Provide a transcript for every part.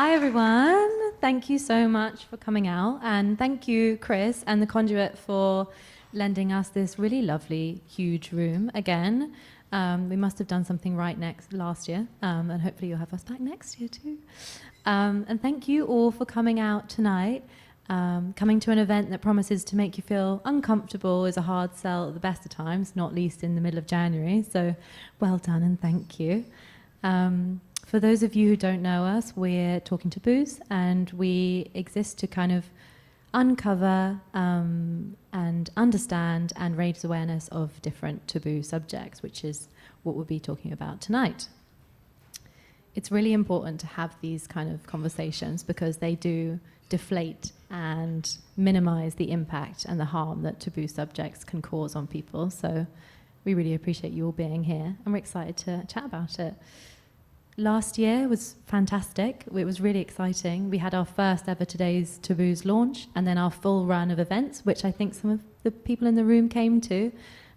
Hi everyone, thank you so much for coming out, and thank you Chris and the Conduit for lending us this really lovely huge room again. We must have done something right last year, and hopefully you'll have us back next year too. And thank you all for coming out tonight. Coming to an event that promises to make you feel uncomfortable is a hard sell at the best of times, not least in the middle of January, so well done and thank you. For those of you who don't know us, we're Talking Taboos, and we exist to kind of uncover and understand and raise awareness of different taboo subjects, which is what we'll be talking about tonight. It's really important to have these kind of conversations because they do deflate and minimize the impact and the harm that taboo subjects can cause on people. So we really appreciate you all being here, and we're excited to chat about it. Last year was fantastic. It was really exciting. We had our first ever Today's Taboos launch, and then our full run of events, which I think some of the people in the room came to.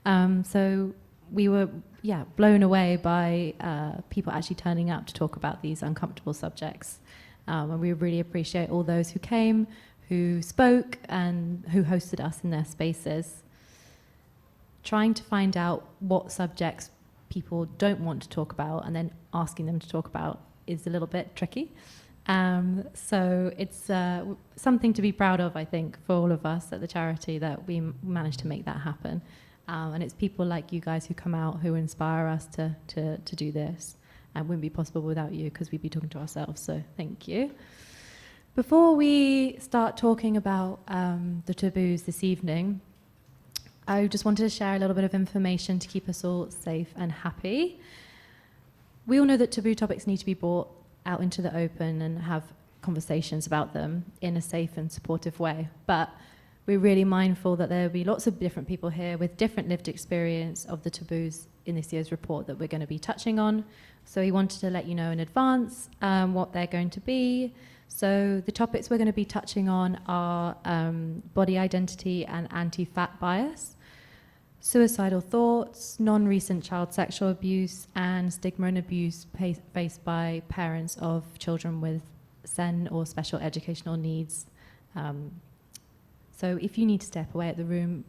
So we were, blown away by people actually turning up to talk about these uncomfortable subjects. And we really appreciate all those who came, who spoke, and who hosted us in their spaces. Trying to find out what subjects people don't want to talk about and then asking them to talk about is a little bit tricky. So it's something to be proud of, I think, for all of us at the charity that we managed to make that happen. And it's people like you guys who come out who inspire us to do this. And it wouldn't be possible without you because we'd be talking to ourselves, so thank you. Before we start talking about the taboos this evening, I just wanted to share a little bit of information to keep us all safe and happy. We all know that taboo topics need to be brought out into the open and have conversations about them in a safe and supportive way. But we're really mindful that there will be lots of different people here with different lived experience of the taboos in this year's report that we're going to be touching on. So we wanted to let you know in advance what they're going to be. So the topics we're going to be touching on are body identity and anti-fat bias, suicidal thoughts, non-recent child sexual abuse, and stigma and abuse faced by parents of children with SEN or special educational needs. So if you need to step away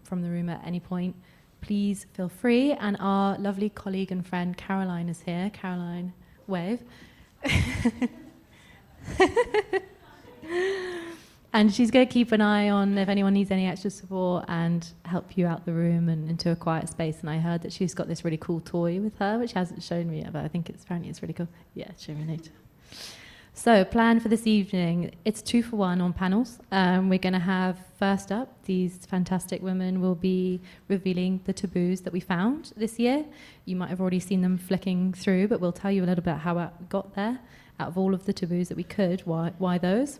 from the room at any point, please feel free. And our lovely colleague and friend Caroline is here. Caroline, wave. And she's going to keep an eye on if anyone needs any extra support and help you out the room and into a quiet space. And I heard that she's got this really cool toy with her, which hasn't shown me yet, but I think apparently it's really cool. Yeah, show me later. So, plan for this evening, it's 2 for 1 on panels. We're going to have, first up, these fantastic women will be revealing the taboos that we found this year. You might have already seen them flicking through, but we'll tell you a little bit how it got there. Out of all of the taboos that we could, why those?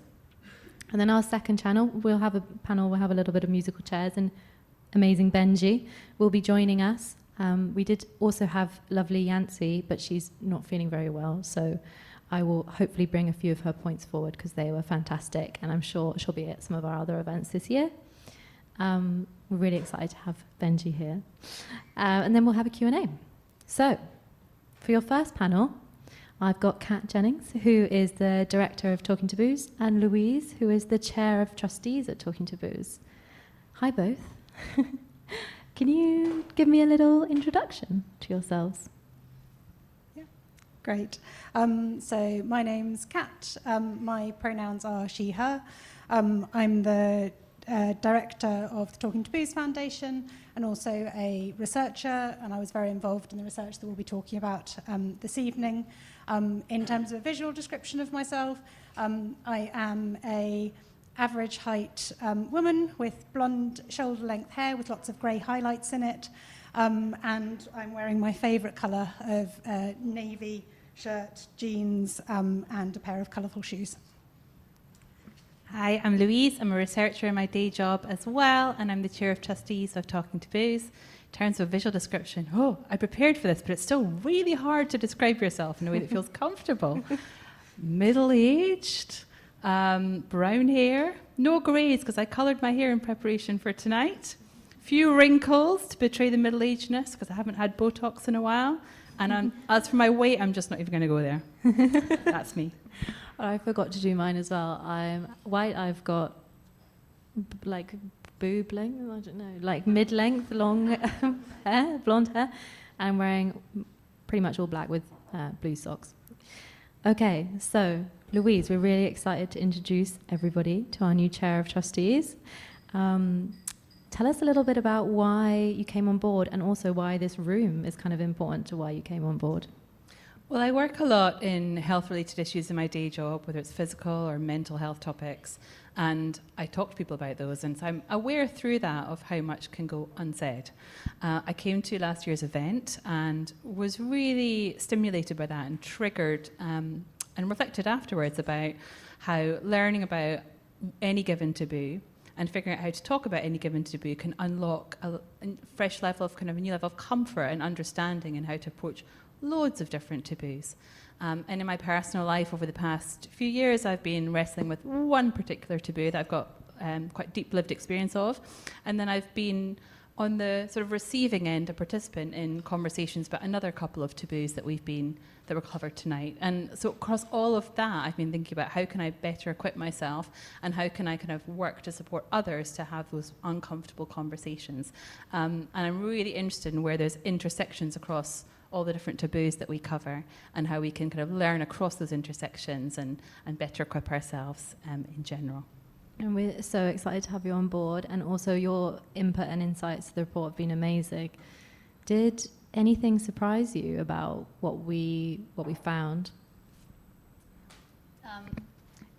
And then our second channel, we'll have a little bit of musical chairs, and amazing Benji will be joining us. We did also have lovely Yancy, but she's not feeling very well, so I will hopefully bring a few of her points forward because they were fantastic, and I'm sure she'll be at some of our other events this year. We're really excited to have Benji here. And then we'll have a Q&A. So, for your first panel, I've got Kat Jennings, who is the director of Talking Taboos, and Louise, who is the chair of trustees at Talking Taboos. Hi both. Can you give me a little introduction to yourselves? Yeah, great. So my name's Kat. My pronouns are she, her. I'm the director of the Talking Taboos Foundation and also a researcher, and I was very involved in the research that we'll be talking about this evening. In terms of a visual description of myself, I am a average height woman with blonde shoulder length hair with lots of grey highlights in it, and I'm wearing my favourite colour of navy shirt, jeans, and a pair of colourful shoes. Hi, I'm Louise. I'm a researcher in my day job as well, and I'm the chair of trustees of Talking Taboos. In terms of visual description, I prepared for this, but it's still really hard to describe yourself in a way that feels comfortable. Middle-aged, brown hair, no greys because I coloured my hair in preparation for tonight. Few wrinkles to betray the middle-agedness because I haven't had Botox in a while. And as for my weight, I'm just not even going to go there. That's me. I forgot to do mine as well. I'm white. I've got like boob length. I don't know, like mid-length, long hair, blonde hair. I'm wearing pretty much all black with blue socks. Okay, so Louise, we're really excited to introduce everybody to our new chair of trustees. Tell us a little bit about why you came on board and also why this room is kind of important to why you came on board. Well, I work a lot in health-related issues in my day job, whether it's physical or mental health topics, and I talk to people about those, and so I'm aware through that of how much can go unsaid. I came to last year's event and was really stimulated by that and triggered and reflected afterwards about how learning about any given taboo and figuring out how to talk about any given taboo can unlock a fresh level of kind of a new level of comfort and understanding in how to approach loads of different taboos. And in my personal life over the past few years, I've been wrestling with one particular taboo that I've got quite deep lived experience of. And then I've been on the sort of receiving end, a participant in conversations about another couple of taboos that were covered tonight. And so across all of that, I've been thinking about how can I better equip myself and how can I kind of work to support others to have those uncomfortable conversations. And I'm really interested in where there's intersections across all the different taboos that we cover and how we can kind of learn across those intersections and better equip ourselves in general. And we're so excited to have you on board, and also your input and insights to the report have been amazing. Did anything surprise you about what we found?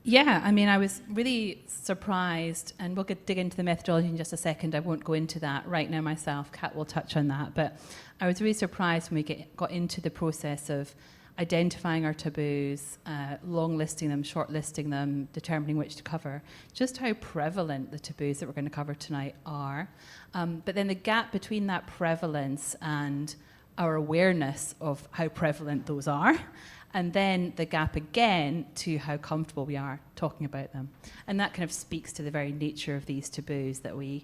Yeah, I mean, I was really surprised, and we'll dig into the methodology in just a second. I won't go into that right now myself. Kat will touch on that. But I was really surprised when we got into the process of identifying our taboos, long listing them, short listing them, determining which to cover, just how prevalent the taboos that we're going to cover tonight are. But then the gap between that prevalence and our awareness of how prevalent those are, and then the gap again to how comfortable we are talking about them. And that kind of speaks to the very nature of these taboos, that we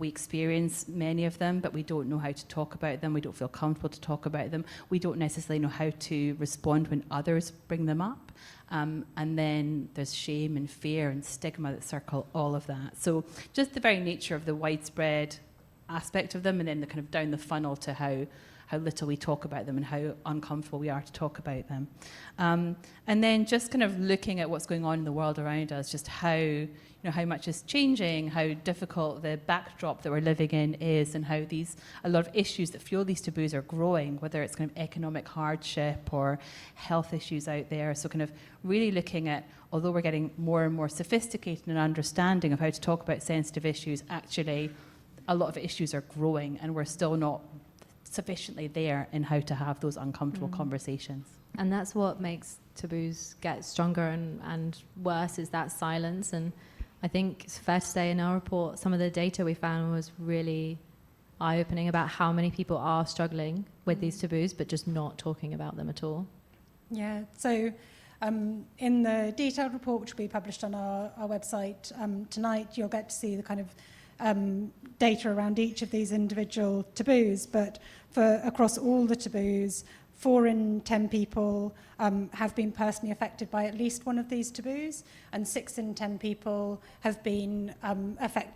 experience many of them, but we don't know how to talk about them. We don't feel comfortable to talk about them. We don't necessarily know how to respond when others bring them up. And then there's shame and fear and stigma that circle all of that. So just the very nature of the widespread aspect of them, and then the kind of down the funnel to how little we talk about them and how uncomfortable we are to talk about them. And then just kind of looking at what's going on in the world around us, just how much is changing, how difficult the backdrop that we're living in is, and how a lot of issues that fuel these taboos are growing, whether it's kind of economic hardship or health issues out there. So kind of really looking at, although we're getting more and more sophisticated in understanding of how to talk about sensitive issues, actually a lot of issues are growing and we're still not sufficiently there in how to have those uncomfortable conversations. And that's what makes taboos get stronger and worse, is that silence. And I think it's fair to say in our report, some of the data we found was really eye-opening about how many people are struggling with these taboos, but just not talking about them at all. Yeah, so in the detailed report, which will be published on our website tonight, you'll get to see the kind of data around each of these individual taboos, but across all the taboos, 4 in 10 people have been personally affected by at least one of these taboos, and 6 in 10 people have been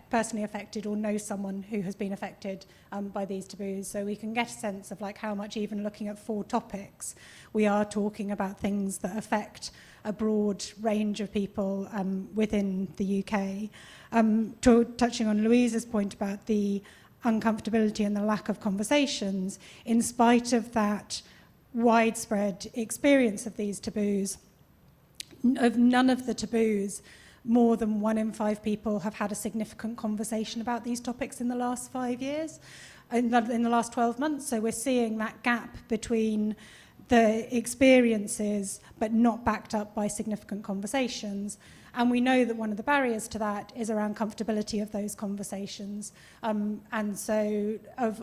personally affected or know someone who has been affected by these taboos. So we can get a sense of like how much, even looking at 4 topics, we are talking about things that affect a broad range of people within the UK. Touching on Louise's point about the uncomfortability and the lack of conversations, in spite of that widespread experience of these taboos, of none of the taboos, more than 1 in 5 people have had a significant conversation about these topics in the last 5 years, in the last 12 months. So we're seeing that gap between the experiences but not backed up by significant conversations. And we know that one of the barriers to that is around comfortability of those conversations. And so,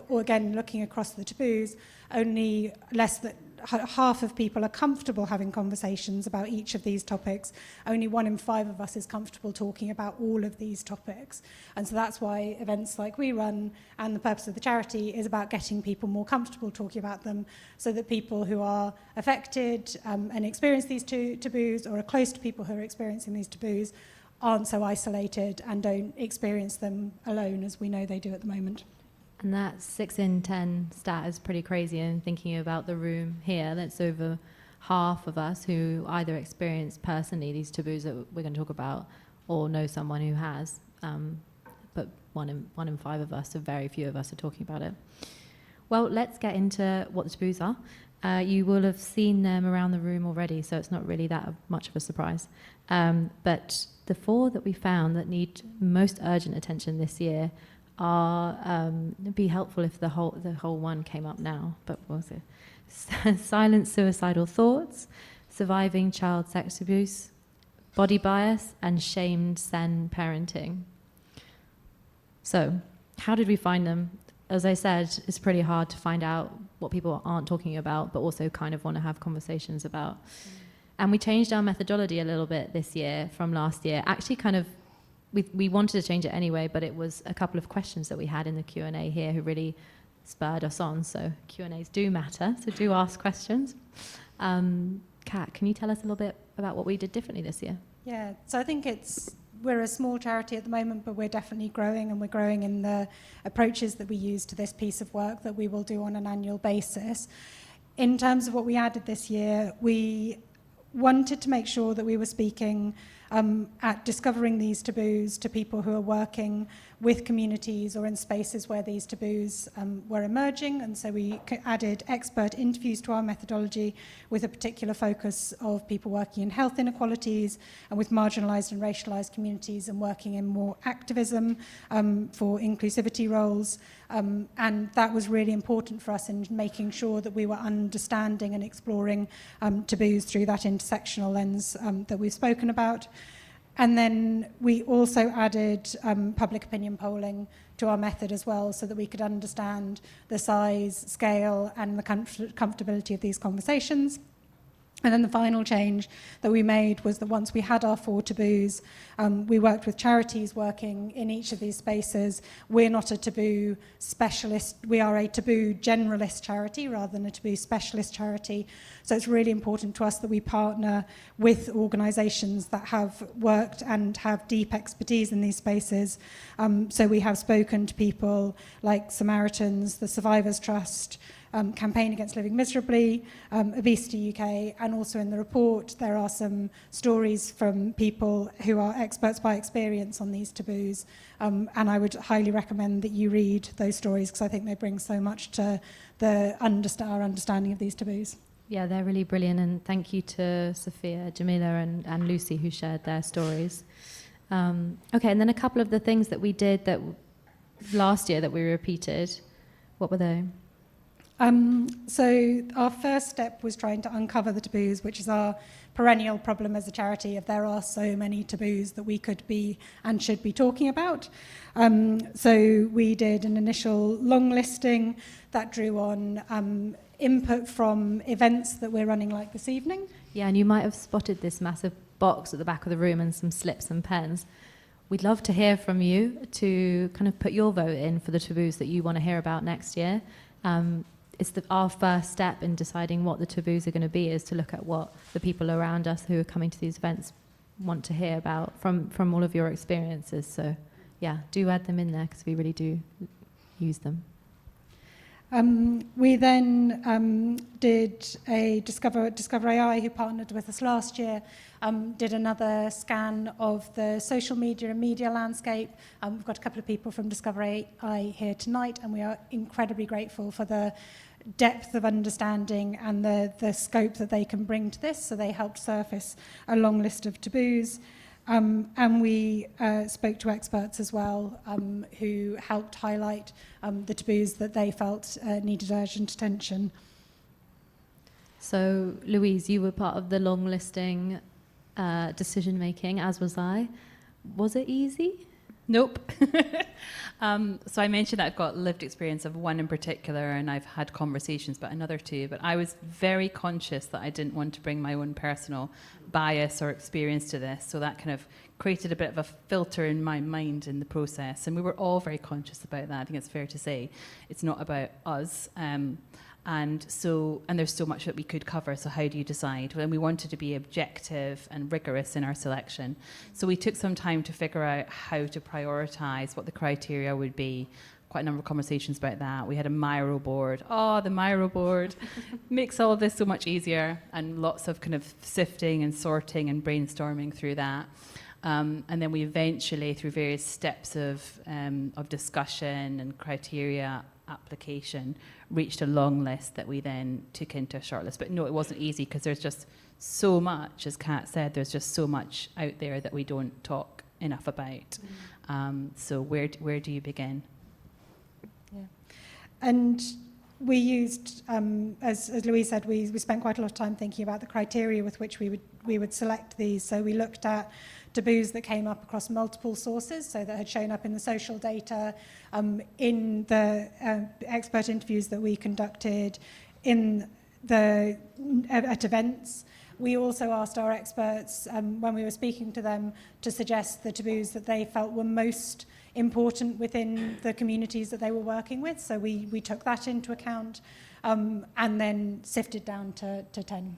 again, looking across the taboos, only less than half of people are comfortable having conversations about each of these topics. Only 1 in 5 of us is comfortable talking about all of these topics. And so that's why events like we run, and the purpose of the charity, is about getting people more comfortable talking about them, so that people who are affected and experience these taboos, or are close to people who are experiencing these taboos, aren't so isolated and don't experience them alone as we know they do at the moment. And that 6 in 10 stat is pretty crazy. And thinking about the room here, that's over half of us who either experience personally these taboos that we're going to talk about, or know someone who has. But 1 in 5 of us, so very few of us are talking about it. Well, let's get into what the taboos are. You will have seen them around the room already, so it's not really that much of a surprise. But the 4 that we found that need most urgent attention this year are, it'd be helpful if the whole one came up now, but what was it? Silent suicidal thoughts, surviving child sex abuse, body bias, and shamed sen parenting. So, how did we find them? As I said, it's pretty hard to find out what people aren't talking about, but also kind of want to have conversations about. And we changed our methodology a little bit this year from last year. Actually, kind of, we wanted to change it anyway, but it was a couple of questions that we had in the Q&A here who really spurred us on. So Q&As do matter, so do ask questions. Kat, can you tell us a little bit about what we did differently this year? Yeah, so I think we're a small charity at the moment, but we're definitely growing, and we're growing in the approaches that we use to this piece of work that we will do on an annual basis. In terms of what we added this year, we wanted to make sure that we were speaking at discovering these taboos to people who are working with communities or in spaces where these taboos were emerging. And so we added expert interviews to our methodology with a particular focus of people working in health inequalities and with marginalised and racialised communities, and working in more activism for inclusivity roles. And that was really important for us in making sure that we were understanding and exploring taboos through that intersectional lens that we've spoken about. And then we also added public opinion polling to our method as well, so that we could understand the size, scale, and the comfortability of these conversations. And then the final change that we made was that once we had our 4 taboos, we worked with charities working in each of these spaces. We're not a taboo specialist. We are a taboo generalist charity rather than a taboo specialist charity. So it's really important to us that we partner with organisations that have worked and have deep expertise in these spaces. So we have spoken to people like Samaritans, the Survivors Trust, Campaign Against Living Miserably, Obesity UK, and also in the report there are some stories from people who are experts by experience on these taboos, and I would highly recommend that you read those stories, because I think they bring so much to our understanding of these taboos. Yeah, they're really brilliant, and thank you to Sophia, Jamila, and Lucy who shared their stories. Okay, and then a couple of the things that we did that last year that we repeated, what were they? So our first step was trying to uncover the taboos, which is our perennial problem as a charity. If there are so many taboos that we could be and should be talking about. So we did an initial long listing that drew on input from events that we're running like this evening. Yeah, and you might have spotted this massive box at the back of the room and some slips and pens. We'd love to hear from you to kind of put your vote in for the taboos that you want to hear about next year. It's our first step in deciding what the taboos are going to be, is to look at what the people around us who are coming to these events want to hear about from all of your experiences. So, yeah, do add them in there, because we really do use them. We then did a Discover AI, who partnered with us last year, did another scan of the social media and media landscape. We've got a couple of people from Discover AI here tonight, and we are incredibly grateful for the depth of understanding and the scope that they can bring to this. So they helped surface a long list of taboos. And we spoke to experts as well, who helped highlight the taboos that they felt needed urgent attention. So, Louise, you were part of the long listing decision making, as was I. Was it easy? Nope. So I mentioned that I've got lived experience of one in particular, and I've had conversations about another two, but I was very conscious that I didn't want to bring my own personal bias or experience to this, so that kind of created a bit of a filter in my mind in the process, and we were all very conscious about that. I think it's fair to say it's not about us. And there's so much that we could cover, so how do you decide? Well, we wanted to be objective and rigorous in our selection. So we took some time to figure out how to prioritise what the criteria would be. Quite a number of conversations about that. We had a Miro board. Oh, the Miro board makes all of this so much easier, and lots of kind of sifting and sorting and brainstorming through that. And then we eventually, through various steps of discussion and criteria application, reached a long list that we then took into a short list. But no, it wasn't easy because there's just so much, as Kat said, there's just so much out there that we don't talk enough about. So where do you begin? Yeah. And we used, as Louise said, we spent quite a lot of time thinking about the criteria with which we would select these. So we looked at taboos that came up across multiple sources, so that had shown up in the social data, in the expert interviews that we conducted, at events. We also asked our experts, when we were speaking to them, to suggest the taboos that they felt were most important within the communities that they were working with. So we took that into account, and then sifted down to 10.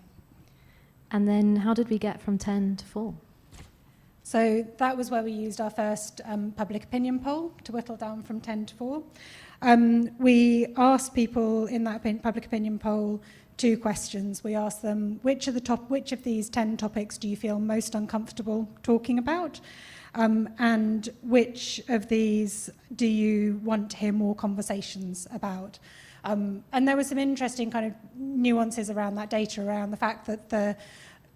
And then how did we get from 10 to 4? So that was where we used our first public opinion poll to whittle down from 10 to 4. We asked people in that public opinion poll 2 questions. We asked them, which of these 10 topics do you feel most uncomfortable talking about? And which of these do you want to hear more conversations about? And there were some interesting kind of nuances around that data, around the fact that the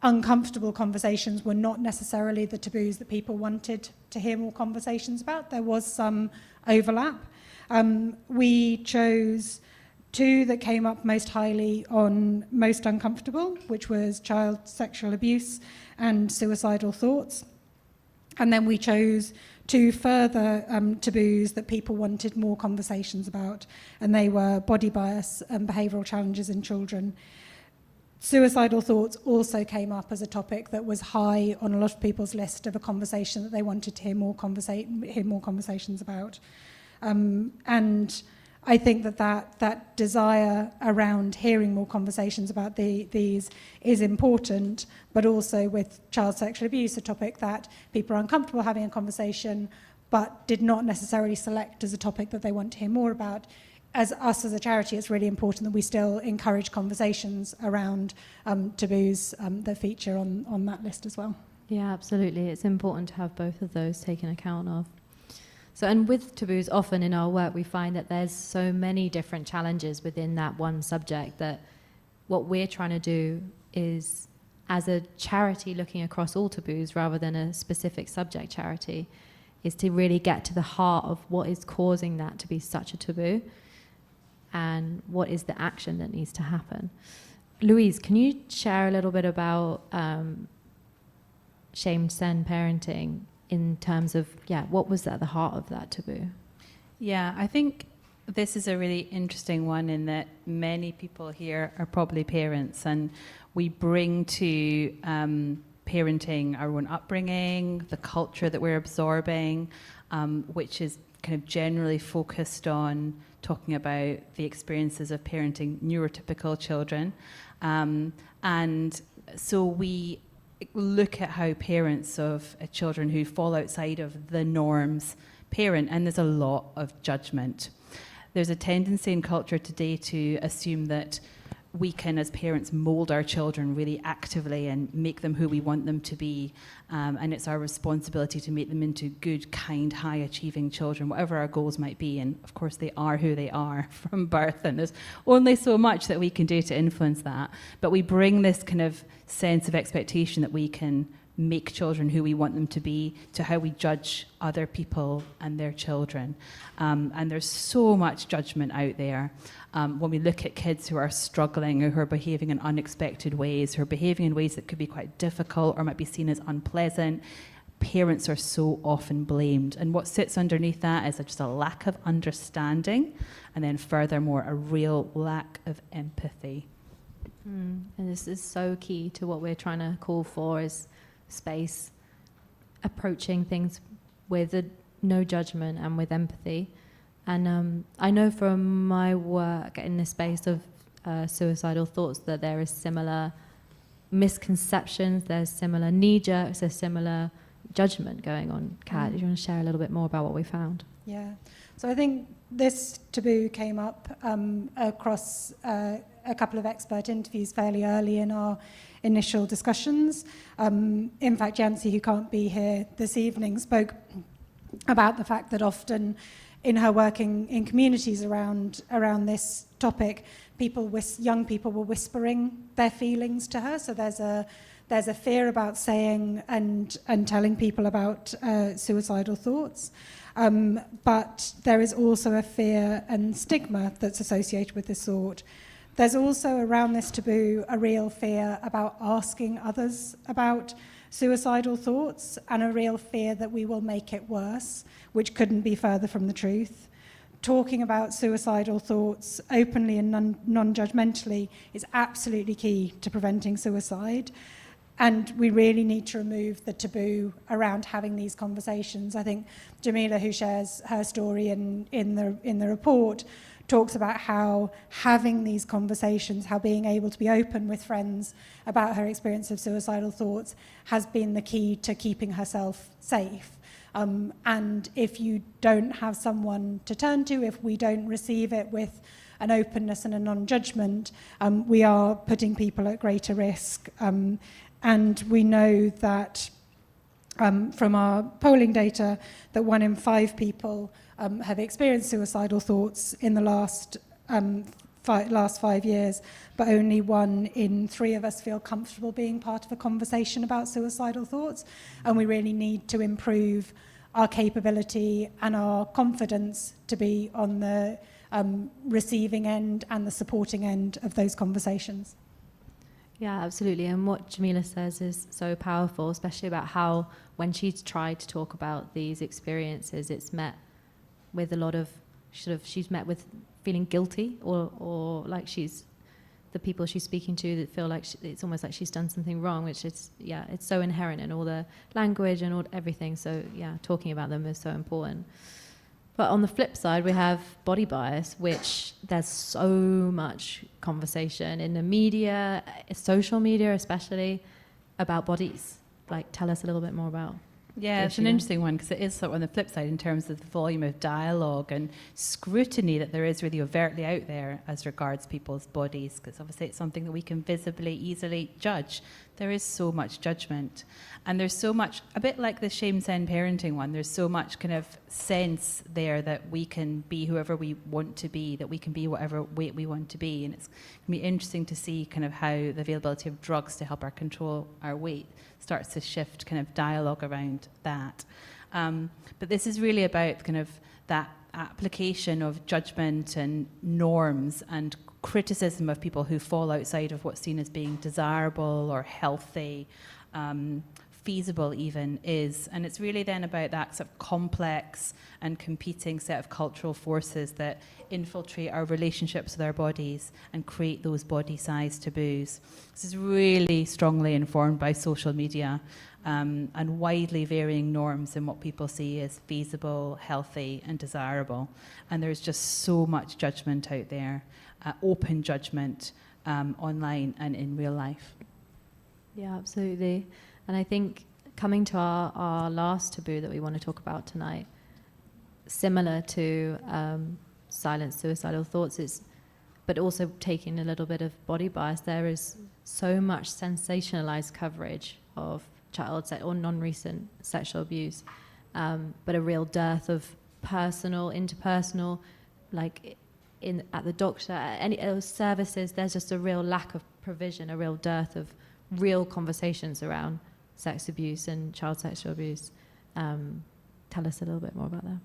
uncomfortable conversations were not necessarily the taboos that people wanted to hear more conversations about. There was some overlap. We chose 2 that came up most highly on most uncomfortable, which was child sexual abuse and suicidal thoughts. And then we chose 2 further taboos that people wanted more conversations about, and they were body bias and behavioural challenges in children. Suicidal thoughts also came up as a topic that was high on a lot of people's list of a conversation that they wanted to hear more conversations about. And I think that desire around hearing more conversations about these is important, but also with child sexual abuse, a topic that people are uncomfortable having a conversation, but did not necessarily select as a topic that they want to hear more about. As a charity, it's really important that we still encourage conversations around taboos that feature on that list as well. Yeah, absolutely. It's important to have both of those taken account of. So, and with taboos, often in our work, we find that there's so many different challenges within that one subject that what we're trying to do is, as a charity looking across all taboos rather than a specific subject charity, is to really get to the heart of what is causing that to be such a taboo and what is the action that needs to happen. Louise, can you share a little bit about shamed sen parenting in terms of, what was at the heart of that taboo? Yeah, I think this is a really interesting one in that many people here are probably parents, and we bring to parenting our own upbringing, the culture that we're absorbing, which is kind of generally focused on talking about the experiences of parenting neurotypical children. And so we look at how parents of children who fall outside of the norms parent, and there's a lot of judgment. There's a tendency in culture today to assume that we can, as parents, mould our children really actively and make them who we want them to be. And it's our responsibility to make them into good, kind, high-achieving children, whatever our goals might be. And, of course, they are who they are from birth, and there's only so much that we can do to influence that. But we bring this kind of sense of expectation that we can make children who we want them to be to how we judge other people and their children. And there's so much judgment out there. When we look at kids who are struggling or who are behaving in unexpected ways, who are behaving in ways that could be quite difficult or might be seen as unpleasant, parents are so often blamed. And what sits underneath that is just a lack of understanding, and then furthermore, a real lack of empathy. And this is so key to what we're trying to call for, is space, approaching things with no judgment and with empathy. And I know from my work in the space of suicidal thoughts that there is similar misconceptions, there's similar knee-jerks, there's similar judgment going on. Kat, do you want to share a little bit more about what we found? Yeah. So I think this taboo came up across a couple of expert interviews fairly early in our initial discussions. In fact, Jancy, who can't be here this evening, spoke about the fact that often in her working in communities around this topic, young people were whispering their feelings to her. So there's a fear about saying and telling people about suicidal thoughts. But there is also a fear and stigma that's associated with this thought. There's also around this taboo a real fear about asking others about suicidal thoughts, and a real fear that we will make it worse, which couldn't be further from the truth. Talking about suicidal thoughts openly and non-judgmentally is absolutely key to preventing suicide. And we really need to remove the taboo around having these conversations. I think Jamila, who shares her story in the report, talks about how having these conversations, how being able to be open with friends about her experience of suicidal thoughts has been the key to keeping herself safe. And if you don't have someone to turn to, if we don't receive it with an openness and a non-judgment, we are putting people at greater risk. And we know that from our polling data that 1 in 5 people have experienced suicidal thoughts in the last 5 years, but only 1 in 3 of us feel comfortable being part of a conversation about suicidal thoughts. And we really need to improve our capability and our confidence to be on the receiving end and the supporting end of those conversations. Yeah, absolutely. And what Jamila says is so powerful, especially about how when she's tried to talk about these experiences, it's met with a lot of she's met with feeling guilty, or like the people she's speaking to that feel like it's almost like she's done something wrong, which is, it's so inherent in all the language and everything. So talking about them is so important. But on the flip side, we have body bias, which there's so much conversation in the media, social media especially, about bodies. Like, tell us a little bit more about. Yeah, it's an interesting one, because it is sort of on the flip side in terms of the volume of dialogue and scrutiny that there is really overtly out there as regards people's bodies, because obviously it's something that we can visibly, easily judge. There is so much judgment, and there's so much, a bit like the shame-send parenting one, there's so much kind of sense there that we can be whoever we want to be, that we can be whatever weight we want to be, and it's going to be interesting to see kind of how the availability of drugs to help our control our weight starts to shift kind of dialogue around that. But this is really about kind of that application of judgment and norms and criticism of people who fall outside of what's seen as being desirable or healthy, feasible even is. And it's really then about that sort of complex and competing set of cultural forces that infiltrate our relationships with our bodies and create those body size taboos. This is really strongly informed by social media and widely varying norms in what people see as feasible, healthy and desirable. And there's just so much judgment out there, open judgment online and in real life. Yeah, absolutely. And I think coming to our last taboo that we want to talk about tonight, similar to silent suicidal thoughts, but also taking a little bit of body bias, there is so much sensationalized coverage of child or non-recent sexual abuse, but a real dearth of personal, interpersonal, like at the doctor, at any of those services. There's just a real lack of provision, a real dearth of real conversations around sex abuse and child sexual abuse. Tell us a little bit more about that.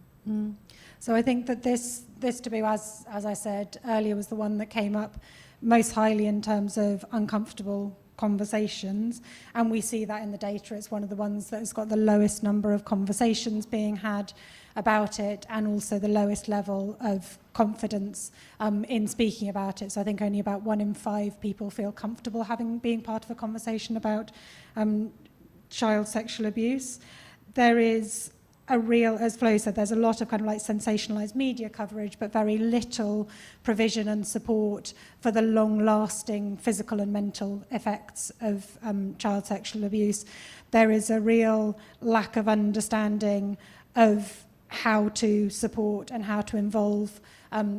So I think that this taboo, as I said earlier, was the one that came up most highly in terms of uncomfortable conversations, and we see that in the data. It's one of the ones that has got the lowest number of conversations being had about it, and also the lowest level of confidence in speaking about it. So I think only about 1 in 5 people feel comfortable being part of a conversation about child sexual abuse. There is a real, as Flo said, there's a lot of kind of like sensationalized media coverage, but very little provision and support for the long-lasting physical and mental effects of child sexual abuse. There is a real lack of understanding of how to support and how to involve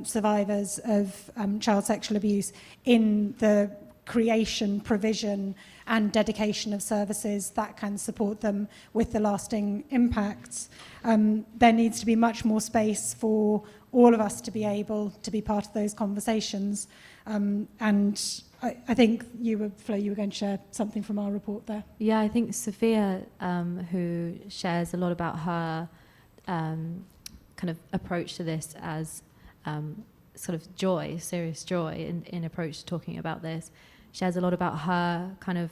survivors of child sexual abuse in the creation, provision, and dedication of services that can support them with the lasting impacts. There needs to be much more space for all of us to be able to be part of those conversations. And I think Flo, you were going to share something from our report there. Yeah, I think Sophia, who shares a lot about her kind of approach to this as sort of joy, serious joy in approach to talking about this, shares a lot about her kind of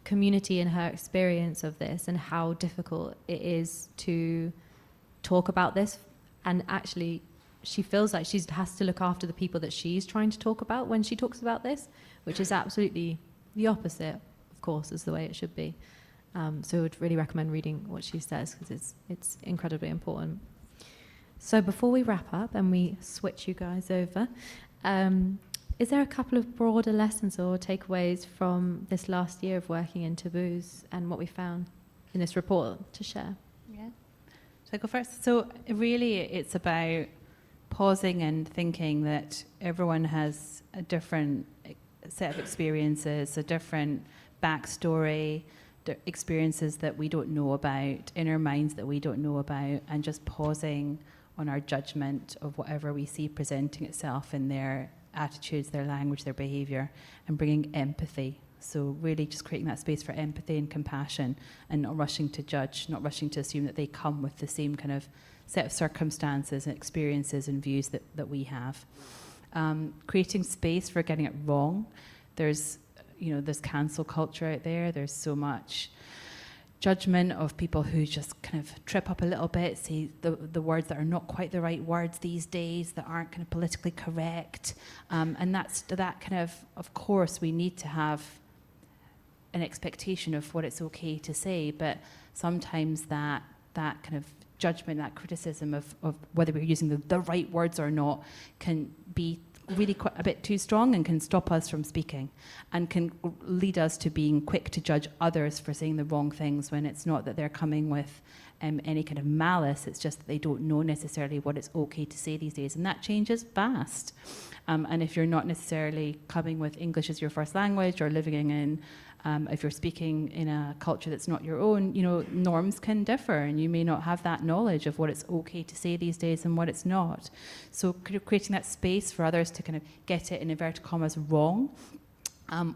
community and her experience of this and how difficult it is to talk about this. And actually, she feels like she has to look after the people that she's trying to talk about when she talks about this, which is absolutely the opposite, of course, is the way it should be. So I would really recommend reading what she says, because it's incredibly important. So before we wrap up and we switch you guys over, is there a couple of broader lessons or takeaways from this last year of working in taboos and what we found in this report to share? Yeah. Should I go first? So really it's about pausing and thinking that everyone has a different set of experiences, a different backstory, experiences that we don't know about, inner minds that we don't know about, and just pausing on our judgment of whatever we see presenting itself in their attitudes, their language, their behaviour, and bringing empathy. So really just creating that space for empathy and compassion, and not rushing to judge, not rushing to assume that they come with the same kind of set of circumstances and experiences and views that we have. Creating space for getting it wrong. There's cancel culture out there. There's so much judgment of people who just kind of trip up a little bit, say the words that are not quite the right words these days, that aren't kind of politically correct. And that's that kind of course, we need to have an expectation of what it's okay to say, but sometimes that kind of judgment, that criticism of whether we're using the right words or not can be really quite a bit too strong and can stop us from speaking, and can lead us to being quick to judge others for saying the wrong things, when it's not that they're coming with any kind of malice, it's just that they don't know necessarily what it's okay to say these days, and that changes fast. And if you're not necessarily coming with English as your first language, or living in if you're speaking in a culture that's not your own, norms can differ, and you may not have that knowledge of what it's okay to say these days and what it's not. So creating that space for others to kind of get it, in inverted commas, wrong,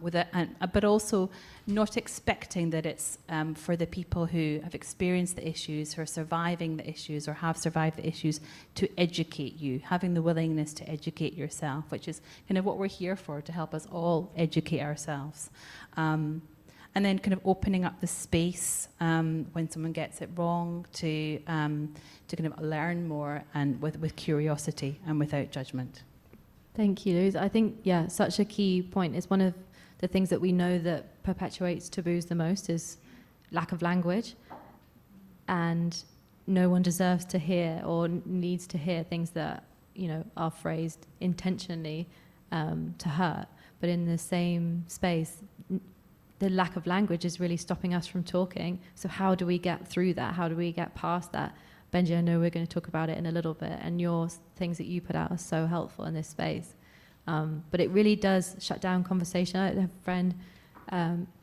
with it, but also not expecting that it's for the people who have experienced the issues, who are surviving the issues or have survived the issues, to educate you, having the willingness to educate yourself, which is kind of what we're here for, to help us all educate ourselves. And then kind of opening up the space when someone gets it wrong to kind of learn more, and with curiosity and without judgment. Thank you, Luz. I think, such a key point. Is one of the things that we know that perpetuates taboos the most is lack of language. And no one deserves to hear or needs to hear things that, are phrased intentionally to hurt. But in the same space, the lack of language is really stopping us from talking. So how do we get through that? How do we get past that? Benji, I know we're going to talk about it in a little bit, and your things that you put out are so helpful in this space. But it really does shut down conversation. I had a friend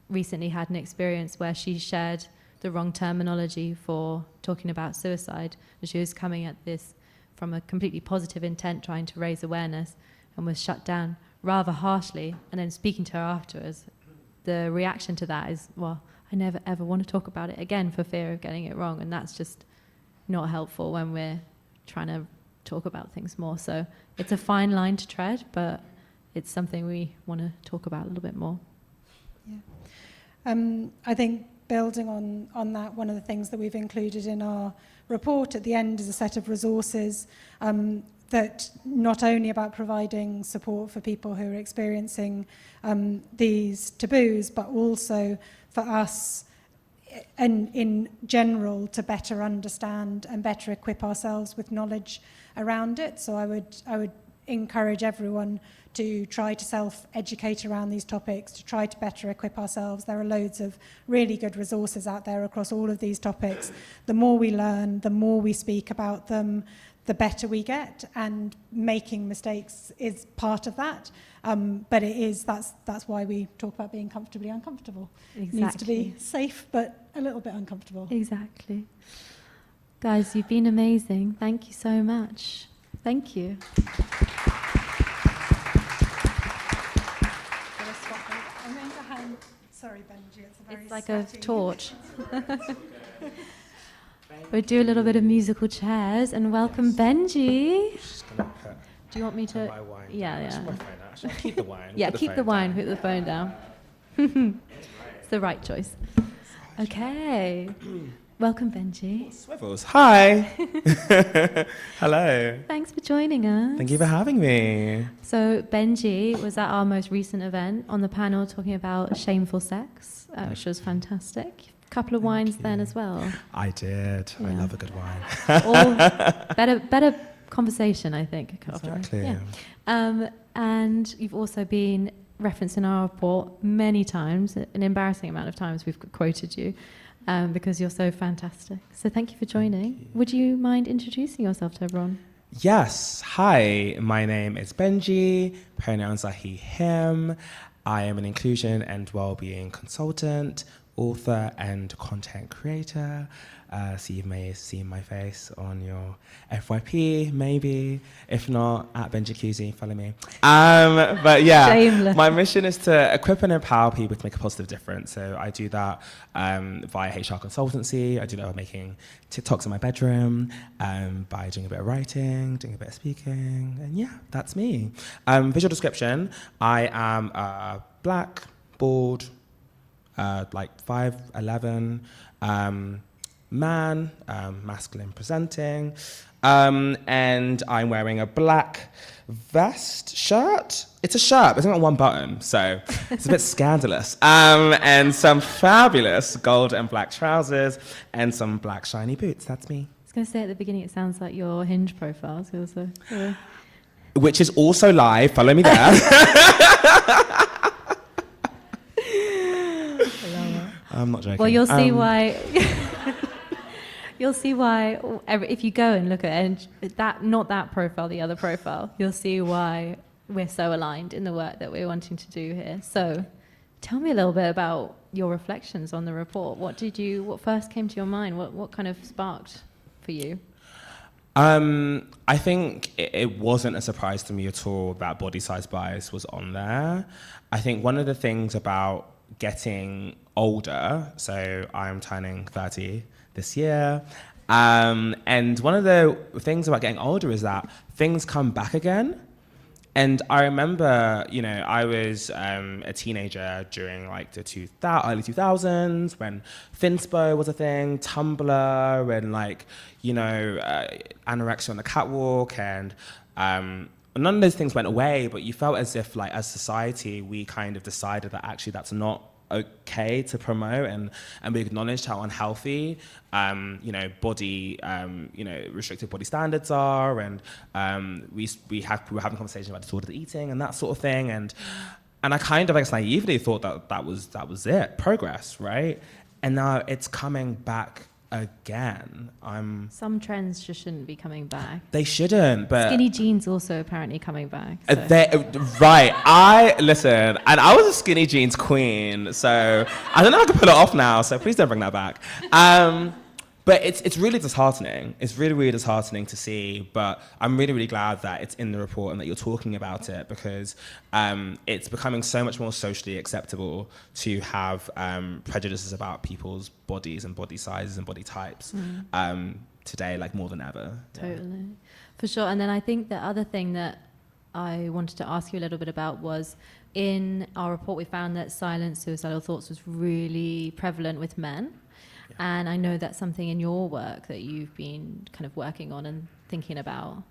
recently had an experience where she shared the wrong terminology for talking about suicide. And she was coming at this from a completely positive intent, trying to raise awareness, and was shut down rather harshly. And then speaking to her afterwards, the reaction to that is, well, I never ever want to talk about it again for fear of getting it wrong. And that's just not helpful when we're trying to talk about things more. So it's a fine line to tread, but it's something we want to talk about a little bit more. Yeah. I think building on that, one of the things that we've included in our report at the end is a set of resources that not only about providing support for people who are experiencing these taboos, but also for us and in general to better understand and better equip ourselves with knowledge around it. So I would encourage everyone to try to self-educate around these topics, to try to better equip ourselves. There are loads of really good resources out there across all of these topics. The more we learn, the more we speak about them, the better we get, and making mistakes is part of that. But that's why we talk about being comfortably uncomfortable. Exactly. It needs to be safe, but a little bit uncomfortable. Exactly. Guys, you've been amazing. Thank you so much. Thank you. I'm going to hand. Sorry, Benji. It's like a torch. We'll do a little bit of musical chairs and welcome Benji. Just gonna put Do you want me to? my wine. Yeah, Actually, yeah. my phone, actually. Keep the wine. Yeah, put keep the phone wine, down. put the phone down. It's the right choice. Okay. Welcome, Benji. Swivels. Hi. Hello. Thanks for joining us. Thank you for having me. So Benji was at our most recent event on the panel talking about shameful sex, which was fantastic. A couple of wines then as well. I did. I Yeah. love a good wine. All better conversation, I think. Exactly. Yeah. And you've also been referenced in our report many times, an embarrassing amount of times we've quoted you, because you're so fantastic. So thank you for joining. Would you mind introducing yourself to everyone? Yes. Hi, my name is Benji. Pronouns are he, him. I am an inclusion and well-being consultant, author and content creator. So you may have seen my face on your FYP, maybe. If not, at Benjacuzzi, follow me. But yeah, Shameless. my mission is to equip and empower people to make a positive difference. So I do that via HR consultancy. I do that by making TikToks in my bedroom, by doing a bit of writing, doing a bit of speaking. And yeah, that's me. Visual description, I am black, bald, like 5'11", man, masculine presenting, and I'm wearing a black vest shirt. It's a shirt, but it's only got one button, so it's a bit scandalous. And some fabulous gold and black trousers and some black shiny boots. That's me. I was going to say at the beginning, it sounds like your Hinge profile. So Which is also live. Follow me there. I'm not joking. Well, you'll see why. You'll see why if you go and look at it, not that profile, the other profile, you'll see why we're so aligned in the work that we're wanting to do here. So, tell me a little bit about your reflections on the report. What first came to your mind? What kind of sparked for you? I think it wasn't a surprise to me at all that body size bias was on there. I think one of the things about getting older, so I'm turning 30 this year, and one of the things about getting older is that things come back again. And I remember, I was a teenager during like the early 2000s when Finspo was a thing, Tumblr, and anorexia on the catwalk, and none of those things went away, but you felt as if, like, as society, we kind of decided that actually that's not okay to promote, and we acknowledged how unhealthy body restricted body standards are, and we were having conversations about disordered eating and that sort of thing, and I kind of, I guess, naively thought that was it, progress, right? And now it's coming back again. Some trends just shouldn't be coming back. They shouldn't, but Skinny jeans also apparently coming back. So. Right. Listen, and I was a skinny jeans queen, so I don't know if I can pull it off now, so please don't bring that back. But it's really disheartening. It's really, really disheartening to see, but I'm really, really glad that it's in the report and that you're talking about it, because it's becoming so much more socially acceptable to have prejudices about people's bodies and body sizes and body types today, like more than ever. Totally. For sure. And then I think the other thing that I wanted to ask you a little bit about was, in our report we found that silent suicidal thoughts was really prevalent with men. Yeah. And I know that's something in your work that you've been kind of working on and thinking about.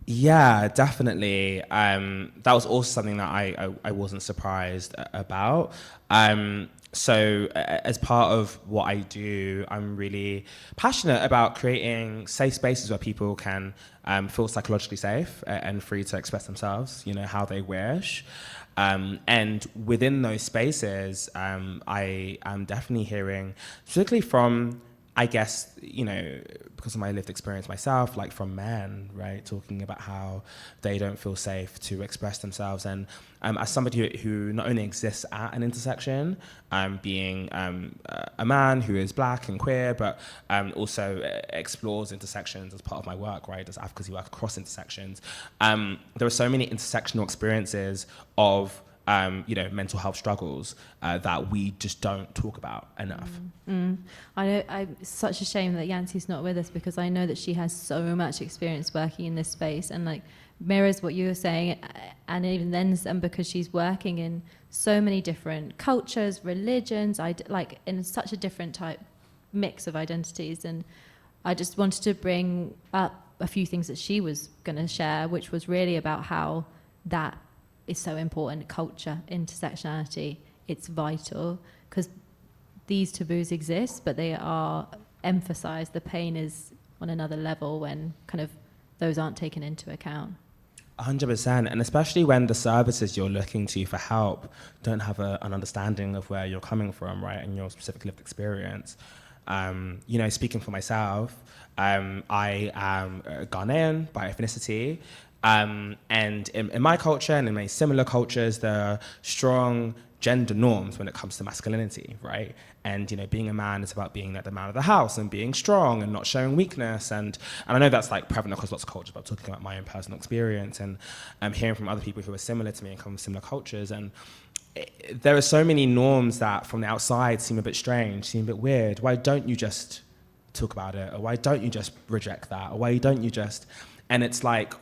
Yeah, definitely. That was also something that I wasn't surprised about. As part of what I do, I'm really passionate about creating safe spaces where people can feel psychologically safe and free to express themselves, how they wish. And within those spaces, I am definitely hearing, particularly from, I guess, because of my lived experience myself, like from men, right, talking about how they don't feel safe to express themselves. And as somebody who not only exists at an intersection, being a man who is black and queer, but also explores intersections as part of my work, right, does advocacy work across intersections. There are so many intersectional experiences of mental health struggles that we just don't talk about enough. I know it's such a shame that Yancey's not with us, because I know that she has so much experience working in this space and like mirrors what you were saying, and even then some, because she's working in so many different cultures, religions, like in such a different type mix of identities. And I just wanted to bring up a few things that she was going to share, which was really about how that is so important. Culture, intersectionality, it's vital, because these taboos exist, but they are emphasized. The pain is on another level when kind of those aren't taken into account. 100%, and especially when the services you're looking to for help don't have an understanding of where you're coming from, right, and your specific lived experience. Speaking for myself, I am Ghanaian by ethnicity, and in my culture and in many similar cultures, there are strong gender norms when it comes to masculinity, right? And being a man is about being like the man of the house and being strong and not showing weakness. And I know that's like prevalent across lots of cultures, but I'm talking about my own personal experience and hearing from other people who are similar to me and come from similar cultures. And there are so many norms that from the outside seem a bit strange, seem a bit weird. Why don't you just talk about it? Or why don't you just reject that? Or why don't you just... And it's like,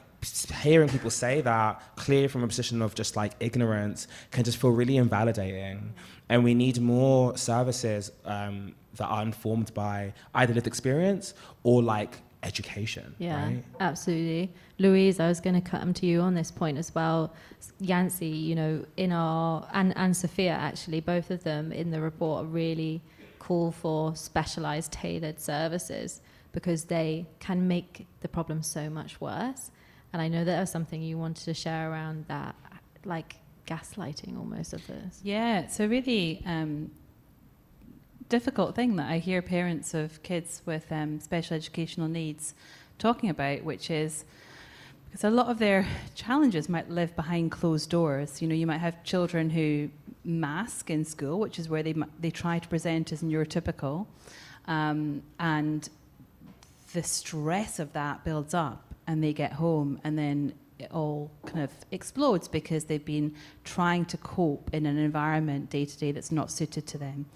hearing people say that clear from a position of just like ignorance can just feel really invalidating. And we need more services that are informed by either lived experience or like education. Yeah, right? Absolutely. Louise, I was going to come to you on this point as well. Yancy, and Sophia, actually, both of them in the report really call for specialized, tailored services, because they can make the problem so much worse. And I know that was something you wanted to share around that, like gaslighting almost of this. Yeah, it's a really difficult thing that I hear parents of kids with special educational needs talking about, which is because a lot of their challenges might live behind closed doors. You might have children who mask in school, which is where they try to present as neurotypical, and the stress of that builds up. And they get home and then it all kind of explodes because they've been trying to cope in an environment day to day that's not suited to them.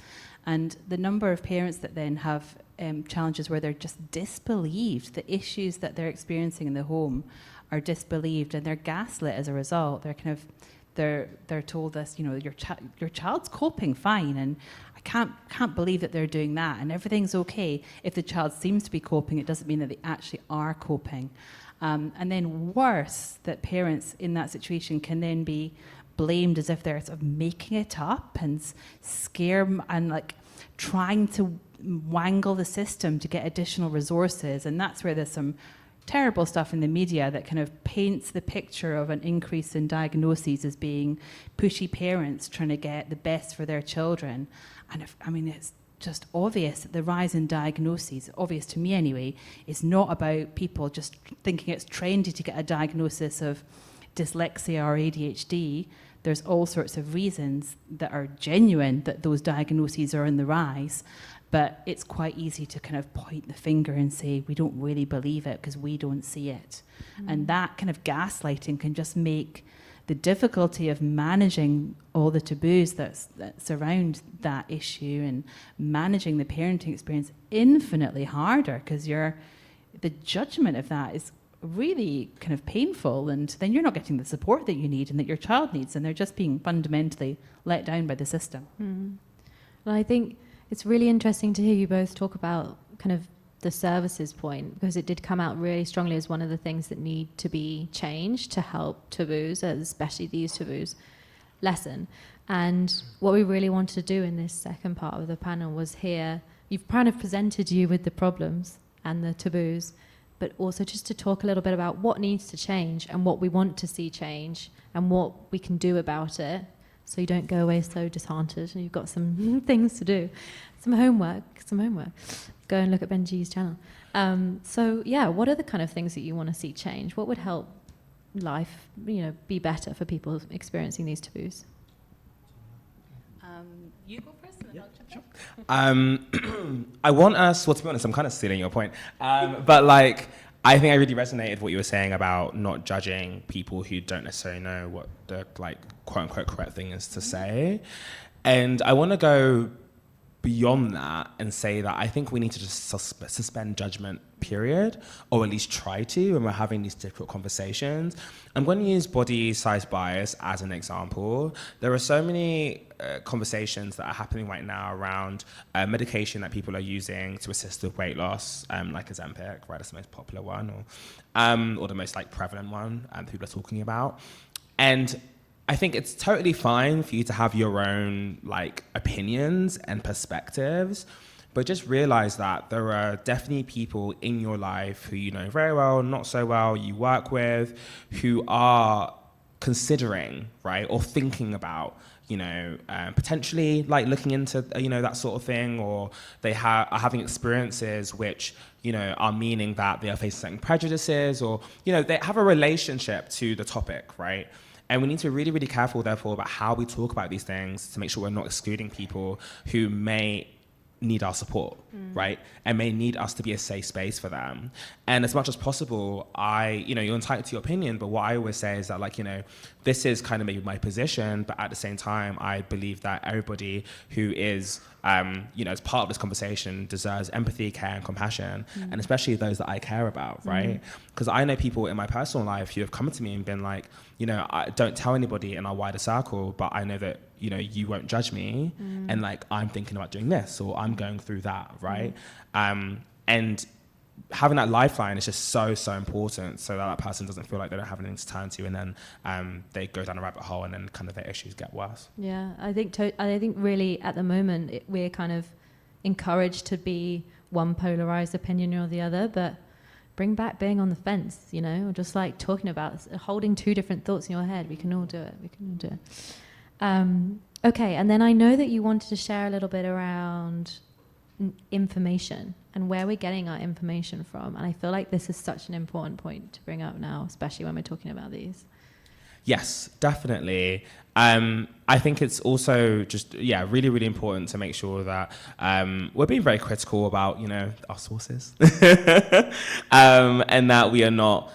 And the number of parents that then have challenges where they're just disbelieved, the issues that they're experiencing in the home are disbelieved, and they're gaslit as a result. They're kind of they're told this, your child's coping fine, and I can't believe that they're doing that, and everything's okay. If the child seems to be coping, it doesn't mean that they actually are coping. And then worse, that parents in that situation can then be blamed as if they're sort of making it up and scare and like trying to wangle the system to get additional resources. And that's where there's some terrible stuff in the media that kind of paints the picture of an increase in diagnoses as being pushy parents trying to get the best for their children. And it's just obvious that the rise in diagnoses, obvious to me anyway, is not about people just thinking it's trendy to get a diagnosis of dyslexia or ADHD. There's all sorts of reasons that are genuine that those diagnoses are on the rise, but it's quite easy to kind of point the finger and say, we don't really believe it because we don't see it. And that kind of gaslighting can just make the difficulty of managing all the taboos that surround that issue and managing the parenting experience infinitely harder, because the judgment of that is really kind of painful, and then you're not getting the support that you need and that your child needs, and they're just being fundamentally let down by the system. Well, I think it's really interesting to hear you both talk about kind of the services point, because it did come out really strongly as one of the things that need to be changed to help taboos, especially these taboos, lessen. And what we really wanted to do in this second part of the panel was hear, you've kind of presented you with the problems and the taboos, but also just to talk a little bit about what needs to change and what we want to see change and what we can do about it, so you don't go away so disheartened and you've got some things to do, some homework. Go and look at Benji's channel. So yeah, what are the kind of things that you want to see change? What would help life, be better for people experiencing these taboos? You go first, and then I'll jump in. I want us, well, to be honest, I'm kind of stealing your point, but like, I think I really resonated with what you were saying about not judging people who don't necessarily know what the like quote unquote correct thing is to say. And I want to go beyond that and say that I think we need to just suspend judgment, period, or at least try to when we're having these difficult conversations. I'm going to use body size bias as an example. There are so many conversations that are happening right now around medication that people are using to assist with weight loss, like Ozempic, right? That's the most popular one, or the most like prevalent one people are talking about. And I think it's totally fine for you to have your own like opinions and perspectives, but just realize that there are definitely people in your life who you know very well, not so well, you work with, who are considering, right, or thinking about, potentially like looking into, that sort of thing, or they are having experiences which, are meaning that they are facing certain prejudices, or, they have a relationship to the topic, right? And we need to be really, really careful, therefore, about how we talk about these things to make sure we're not excluding people who may need our support, right? And may need us to be a safe space for them. And as much as possible, you're entitled to your opinion, but what I always say is that, this is kind of maybe my position, but at the same time, I believe that everybody who is, as part of this conversation deserves empathy, care, and compassion, and especially those that I care about, right? Because I know people in my personal life who have come to me and been like, I don't tell anybody in our wider circle, but I know that, you won't judge me, and I'm thinking about doing this, or I'm going through that, right? And having that lifeline is just so, so important, so that person doesn't feel like they don't have anything to turn to, and then they go down a rabbit hole, and then kind of their issues get worse. Yeah, I think really at the moment we're kind of encouraged to be one polarized opinion or the other, but bring back being on the fence, or just like talking about holding two different thoughts in your head. We can all do it. Okay, and then I know that you wanted to share a little bit around information and where we're getting our information from, and I feel like this is such an important point to bring up now, especially when we're talking about these. Yes, definitely. I think it's also just, really, really important to make sure that we're being very critical about, our sources, and that we are not,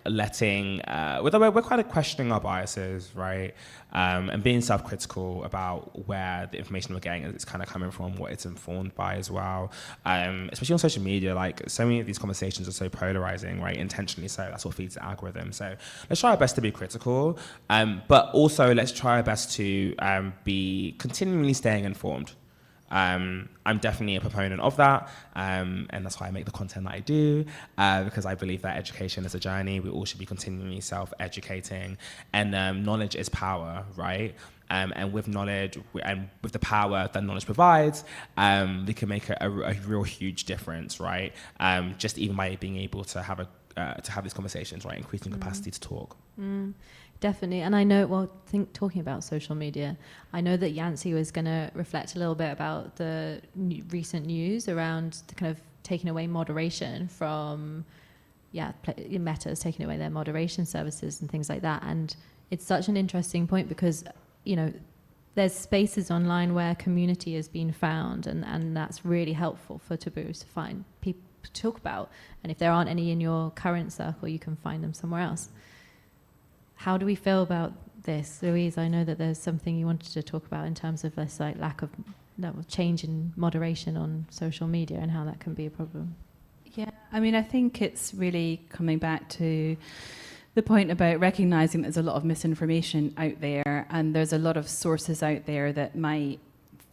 letting, we're kind of questioning our biases, right? And being self-critical about where the information we're getting is kind of coming from, what it's informed by as well. Especially on social media, so many of these conversations are so polarizing, right? Intentionally so, that's what feeds the algorithm. So let's try our best to be critical, but also let's try our best to be continually staying informed. I'm definitely a proponent of that, and that's why I make the content that I do, because I believe that education is a journey. We all should be continually self-educating, and knowledge is power, right? And with knowledge, and with the power that knowledge provides, we can make a real huge difference, right? Just even by being able to have these conversations, right? Increasing capacity to talk. Definitely, and I know, talking about social media, I know that Yancy was going to reflect a little bit about the recent news around the kind of taking away moderation from, Meta's taking away their moderation services and things like that. And it's such an interesting point because, there's spaces online where community has been found, and that's really helpful for taboos to find people to talk about. And if there aren't any in your current circle, you can find them somewhere else. How do we feel about this? Louise, I know that there's something you wanted to talk about in terms of this lack of change in moderation on social media and how that can be a problem. Yeah, I mean, I think it's really coming back to the point about recognizing there's a lot of misinformation out there, and there's a lot of sources out there that might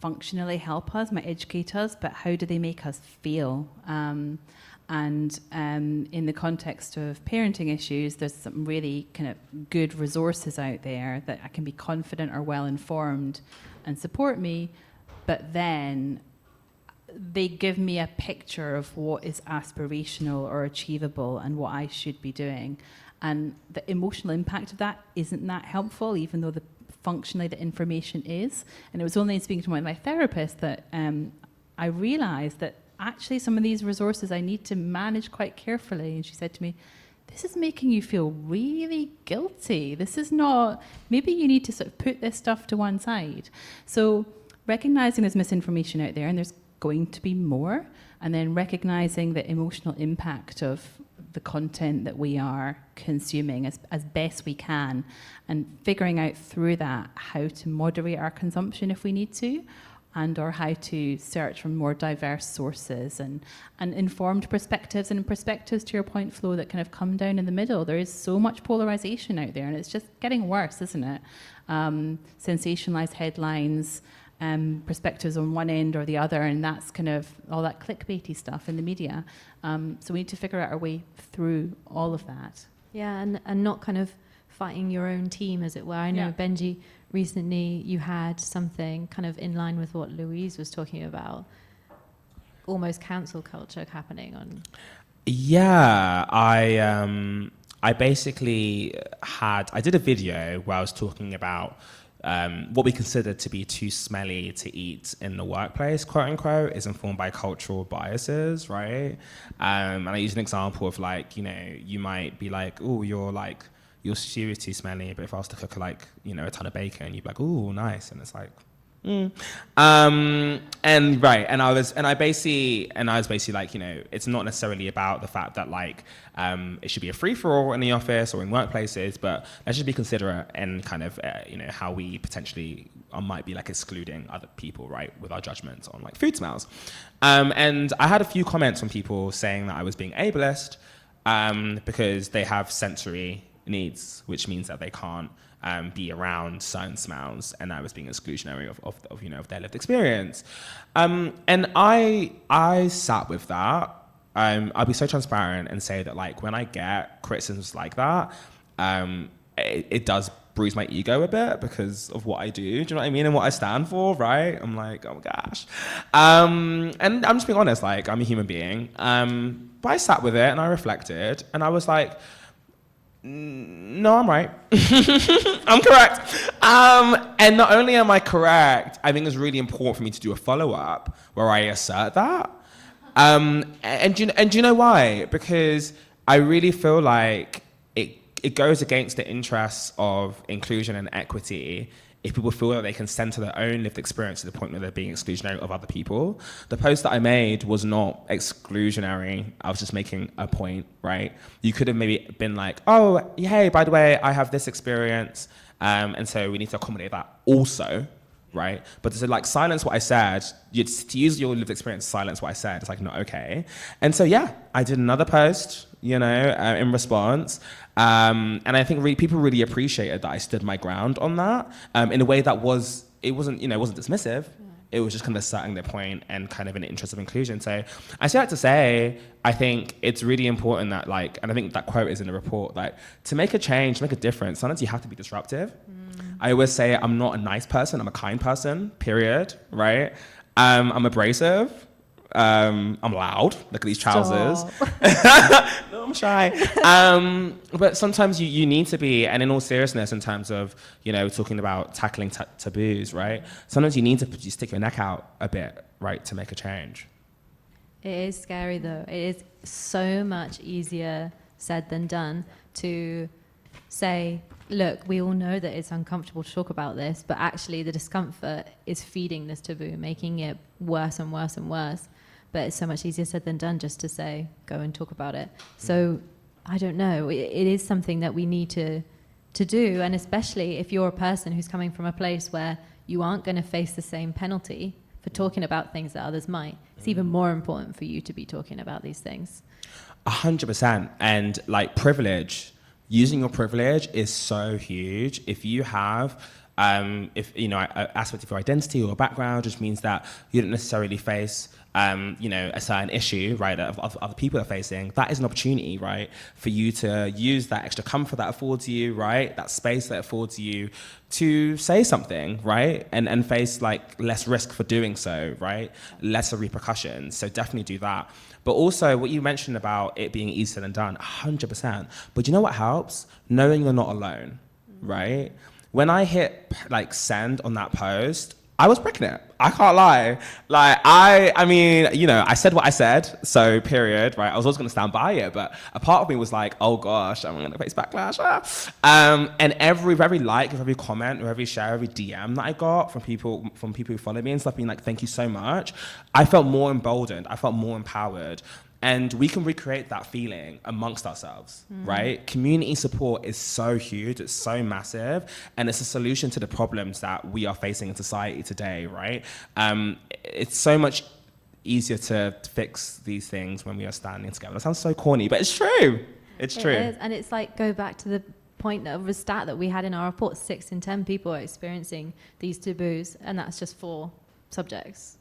functionally help us, might educate us, but how do they make us feel? And in the context of parenting issues, there's some really kind of good resources out there that I can be confident are well informed and support me, but then they give me a picture of what is aspirational or achievable and what I should be doing. And the emotional impact of that isn't that helpful, even though functionally the information is. And it was only in speaking to one of my therapists that I realized that actually some of these resources I need to manage quite carefully. And she said to me, this is making you feel really guilty. This is not, maybe you need to sort of put this stuff to one side. So recognizing there's misinformation out there, and there's going to be more, and then recognizing the emotional impact of the content that we are consuming as best we can, and figuring out through that how to moderate our consumption if we need to, and or how to search for more diverse sources and informed perspectives, and perspectives, to your point, Flo, that kind of come down in the middle. There is so much polarization out there, and it's just getting worse, isn't it? Sensationalized headlines, perspectives on one end or the other, and that's kind of all that clickbaity stuff in the media. So we need to figure out our way through all of that. Yeah, and not kind of fighting your own team, as it were. I know, Benji, recently you had something kind of in line with what Louise was talking about, almost cancel culture happening on. Yeah, I basically I did a video where I was talking about what we consider to be too smelly to eat in the workplace, quote unquote, is informed by cultural biases, right? And I use an example of, like, you know, you might be like, oh, your stew is too smelly, but if I was to cook a ton of bacon, you'd be like, oh, nice, and it's like, and I was basically like, you know, it's not necessarily about the fact that, like, it should be a free-for-all in the office or in workplaces, but let's just be considerate and kind of how we potentially might be like excluding other people, right, with our judgments on like food smells. And I had a few comments from people saying that I was being ableist because they have sensory needs, which means that they can't be around certain smells, and I was being exclusionary of their lived experience. And I sat with that. I'll be so transparent and say that, like, when I get criticisms like that, it does bruise my ego a bit because of what I do. Do you know what I mean? And what I stand for, right? I'm like, oh my gosh. And I'm just being honest, like, I'm a human being. But I sat with it and I reflected, and I was like, no, I'm right. I'm correct. And not only am I correct, I think it's really important for me to do a follow-up where I assert that. And do you know why? Because I really feel like it goes against the interests of inclusion and equity if people feel that they can center their own lived experience to the point where they're being exclusionary of other people. The post that I made was not exclusionary. I was just making a point, right? You could have maybe been like, oh, hey, by the way, I have this experience, and so we need to accommodate that also, right? But to like silence what I said, to use your lived experience to silence what I said, it's like not okay. And so yeah, I did another post, in response. And I think people really appreciated that I stood my ground on that in a way that wasn't dismissive. It was just kind of asserting their point and kind of in the interest of inclusion. So I say that to say, I think it's really important that, like, and I think that quote is in the report, like, to make a change, to make a difference, sometimes you have to be disruptive. I always say I'm not a nice person, I'm a kind person, period, right? I'm abrasive. I'm loud. Look at these trousers. No, I'm shy. But sometimes you need to be, and in all seriousness, in terms of talking about tackling taboos, right? Sometimes you need to stick your neck out a bit, right, to make a change. It is scary, though. It is so much easier said than done to say, look, we all know that it's uncomfortable to talk about this, but actually the discomfort is feeding this taboo, making it worse and worse and worse. But it's so much easier said than done just to say, go and talk about it. So I don't know. It is something that we need to do. And especially if you're a person who's coming from a place where you aren't going to face the same penalty for talking about things that others might. It's even more important for you to be talking about these things. 100%. And like privilege, using your privilege is so huge. If you have, if you know, an aspect of your identity or background, just means that you don't necessarily face, you know, a certain issue, right, that other people are facing. That is an opportunity, right, for you to use that extra comfort that affords you, right, that space that affords you to say something, right, and face like less risk for doing so, right, lesser repercussions. So definitely do that. But also what you mentioned about it being easier than done, 100%. But you know what helps? Knowing you're not alone, right? When I hit like send on that post, I was pregnant. I can't lie. Like I mean, you know, I said what I said, so period, right? I was always going to stand by it, but a part of me was like, oh gosh, I'm going to face backlash. And every like, every comment, or every share, every DM that I got from people who follow me and stuff, being like, thank you so much. I felt more emboldened. I felt more empowered. And we can recreate that feeling amongst ourselves, right? Community support is so huge, it's so massive, and it's a solution to the problems that we are facing in society today, right? It's so much easier to fix these things when we are standing together. That sounds so corny, but it's true. It's true. It is, and it's like, go back to the point of a stat that we had in our report, 6 in 10 people are experiencing these taboos, and that's just 4 subjects.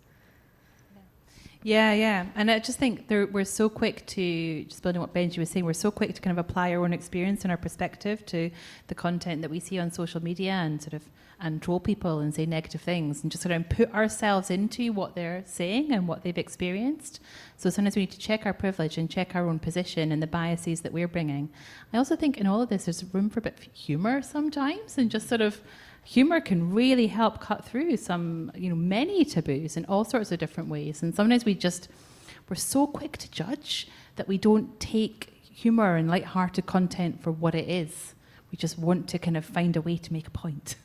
Yeah. And I just think we're so quick to, just building what Benji was saying, we're so quick to kind of apply our own experience and our perspective to the content that we see on social media and troll people and say negative things and just sort of put ourselves into what they're saying and what they've experienced. So sometimes we need to check our privilege and check our own position and the biases that we're bringing. I also think in all of this, there's room for a bit of humour sometimes, and just sort of humour can really help cut through some, many taboos in all sorts of different ways. And sometimes we're so quick to judge that we don't take humour and light-hearted content for what it is. We just want to kind of find a way to make a point.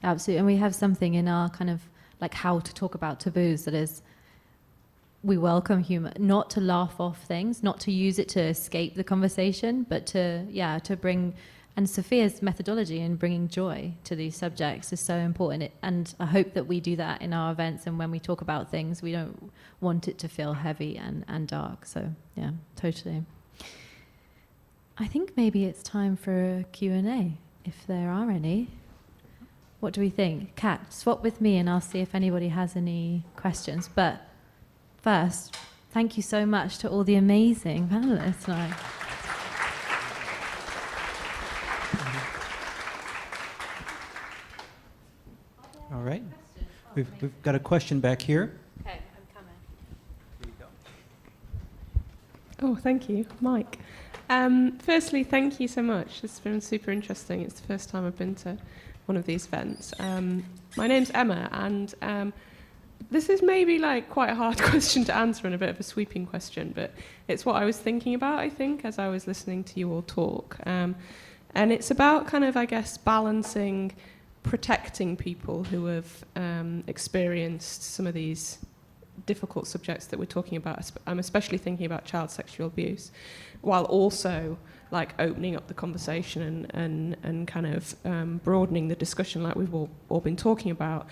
Absolutely. And we have something in our kind of like how to talk about taboos that is, we welcome humour, not to laugh off things, not to use it to escape the conversation, but to bring. And Sophia's methodology in bringing joy to these subjects is so important. And I hope that we do that in our events. And when we talk about things, we don't want it to feel heavy and dark. So, yeah, totally. I think maybe it's time for a Q&A, if there are any. What do we think? Kat, swap with me and I'll see if anybody has any questions. But first, thank you so much to all the amazing panelists tonight. All right. We've got a question back here. Okay, I'm coming. Here you go. Oh, thank you, Mike. Firstly, thank you so much. It's been super interesting. It's the first time I've been to one of these events. My name's Emma, and this is maybe quite a hard question to answer and a bit of a sweeping question, but it's what I was thinking about, I think, as I was listening to you all talk. And it's about kind of, I guess, balancing protecting people who have experienced some of these difficult subjects that we're talking about. I'm especially thinking about child sexual abuse, while also opening up the conversation and kind of broadening the discussion like we've all been talking about.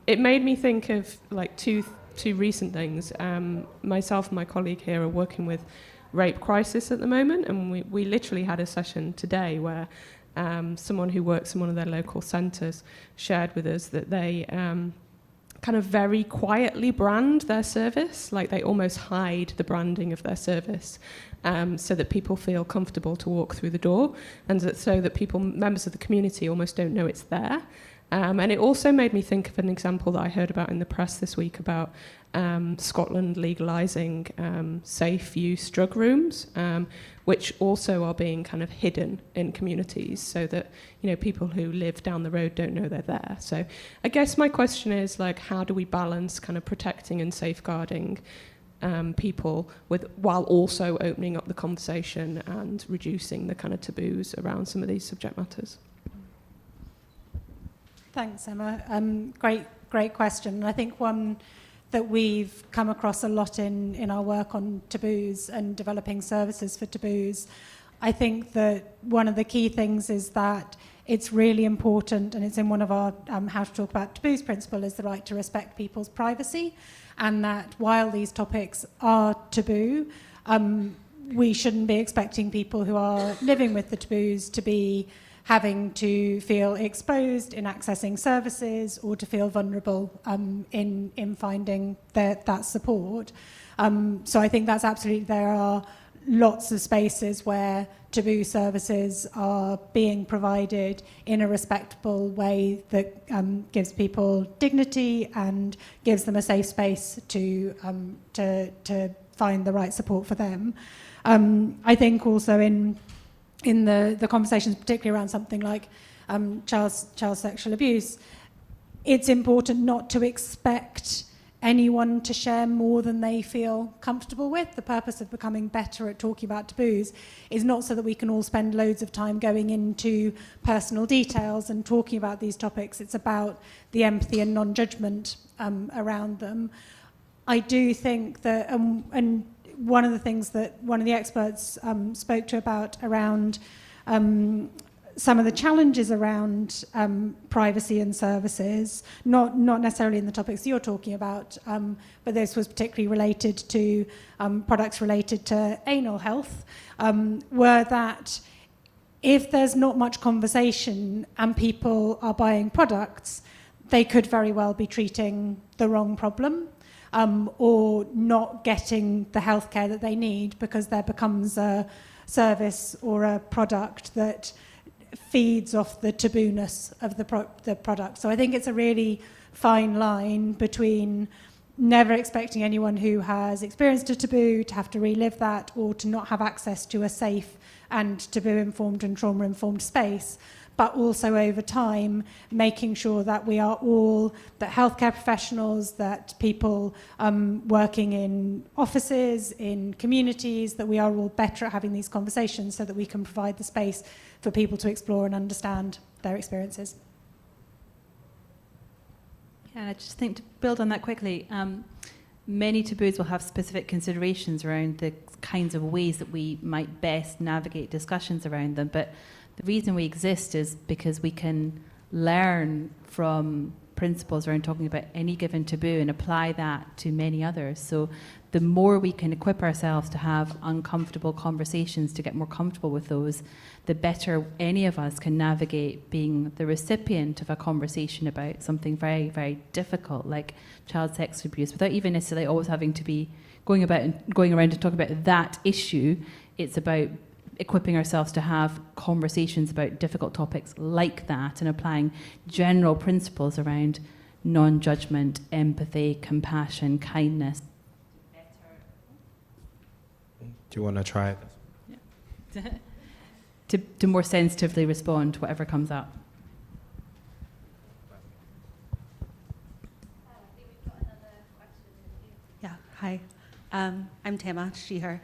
It made me think of two recent things. Myself and my colleague here are working with rape crisis at the moment, and we literally had a session today where someone who works in one of their local centres shared with us that they kind of very quietly brand their service, they almost hide the branding of their service so that people feel comfortable to walk through the door, and so that members of the community almost don't know it's there. And it also made me think of an example that I heard about in the press this week about Scotland legalising safe use drug rooms, which also are being kind of hidden in communities so that people who live down the road don't know they're there. So I guess my question is how do we balance kind of protecting and safeguarding people while also opening up the conversation and reducing the kind of taboos around some of these subject matters? Thanks, Emma. Great question. And I think one that we've come across a lot in our work on taboos and developing services for taboos I think that one of the key things is that it's really important, and it's in one of our How to Talk About Taboos principle, is the right to respect people's privacy, and that while these topics are taboo, we shouldn't be expecting people who are living with the taboos to be having to feel exposed in accessing services or to feel vulnerable in finding that support. So I think that's absolutely, there are lots of spaces where taboo services are being provided in a respectable way that gives people dignity and gives them a safe space to find the right support for them. I think also in the conversations, particularly around something like child sexual abuse, it's important not to expect anyone to share more than they feel comfortable with. The purpose of becoming better at talking about taboos is not so that we can all spend loads of time going into personal details and talking about these topics. It's about the empathy and non-judgment around them. I do think that, and one of the things that one of the experts spoke to about around some of the challenges around privacy and services, not necessarily in the topics you're talking about, but this was particularly related to products related to anal health, were that if there's not much conversation and people are buying products, they could very well be treating the wrong problem. Or not getting the healthcare that they need because there becomes a service or a product that feeds off the tabooness of the product. So I think it's a really fine line between never expecting anyone who has experienced a taboo to have to relive that or to not have access to a safe and taboo-informed and trauma-informed space, but also over time making sure that we are all, that healthcare professionals, that people working in offices, in communities, that we are all better at having these conversations so that we can provide the space for people to explore and understand their experiences. Yeah, and I just think to build on that quickly, many taboos will have specific considerations around the kinds of ways that we might best navigate discussions around them, but the reason we exist is because we can learn from principles around talking about any given taboo and apply that to many others. So the more we can equip ourselves to have uncomfortable conversations, to get more comfortable with those, the better any of us can navigate being the recipient of a conversation about something very, very difficult, like child sex abuse, without even necessarily always having to be going around to talk about that issue. It's about equipping ourselves to have conversations about difficult topics like that and applying general principles around non-judgment, empathy, compassion, kindness. Do you want to try it? To more sensitively respond to whatever comes up. Yeah, hi. I'm Tama, she, her.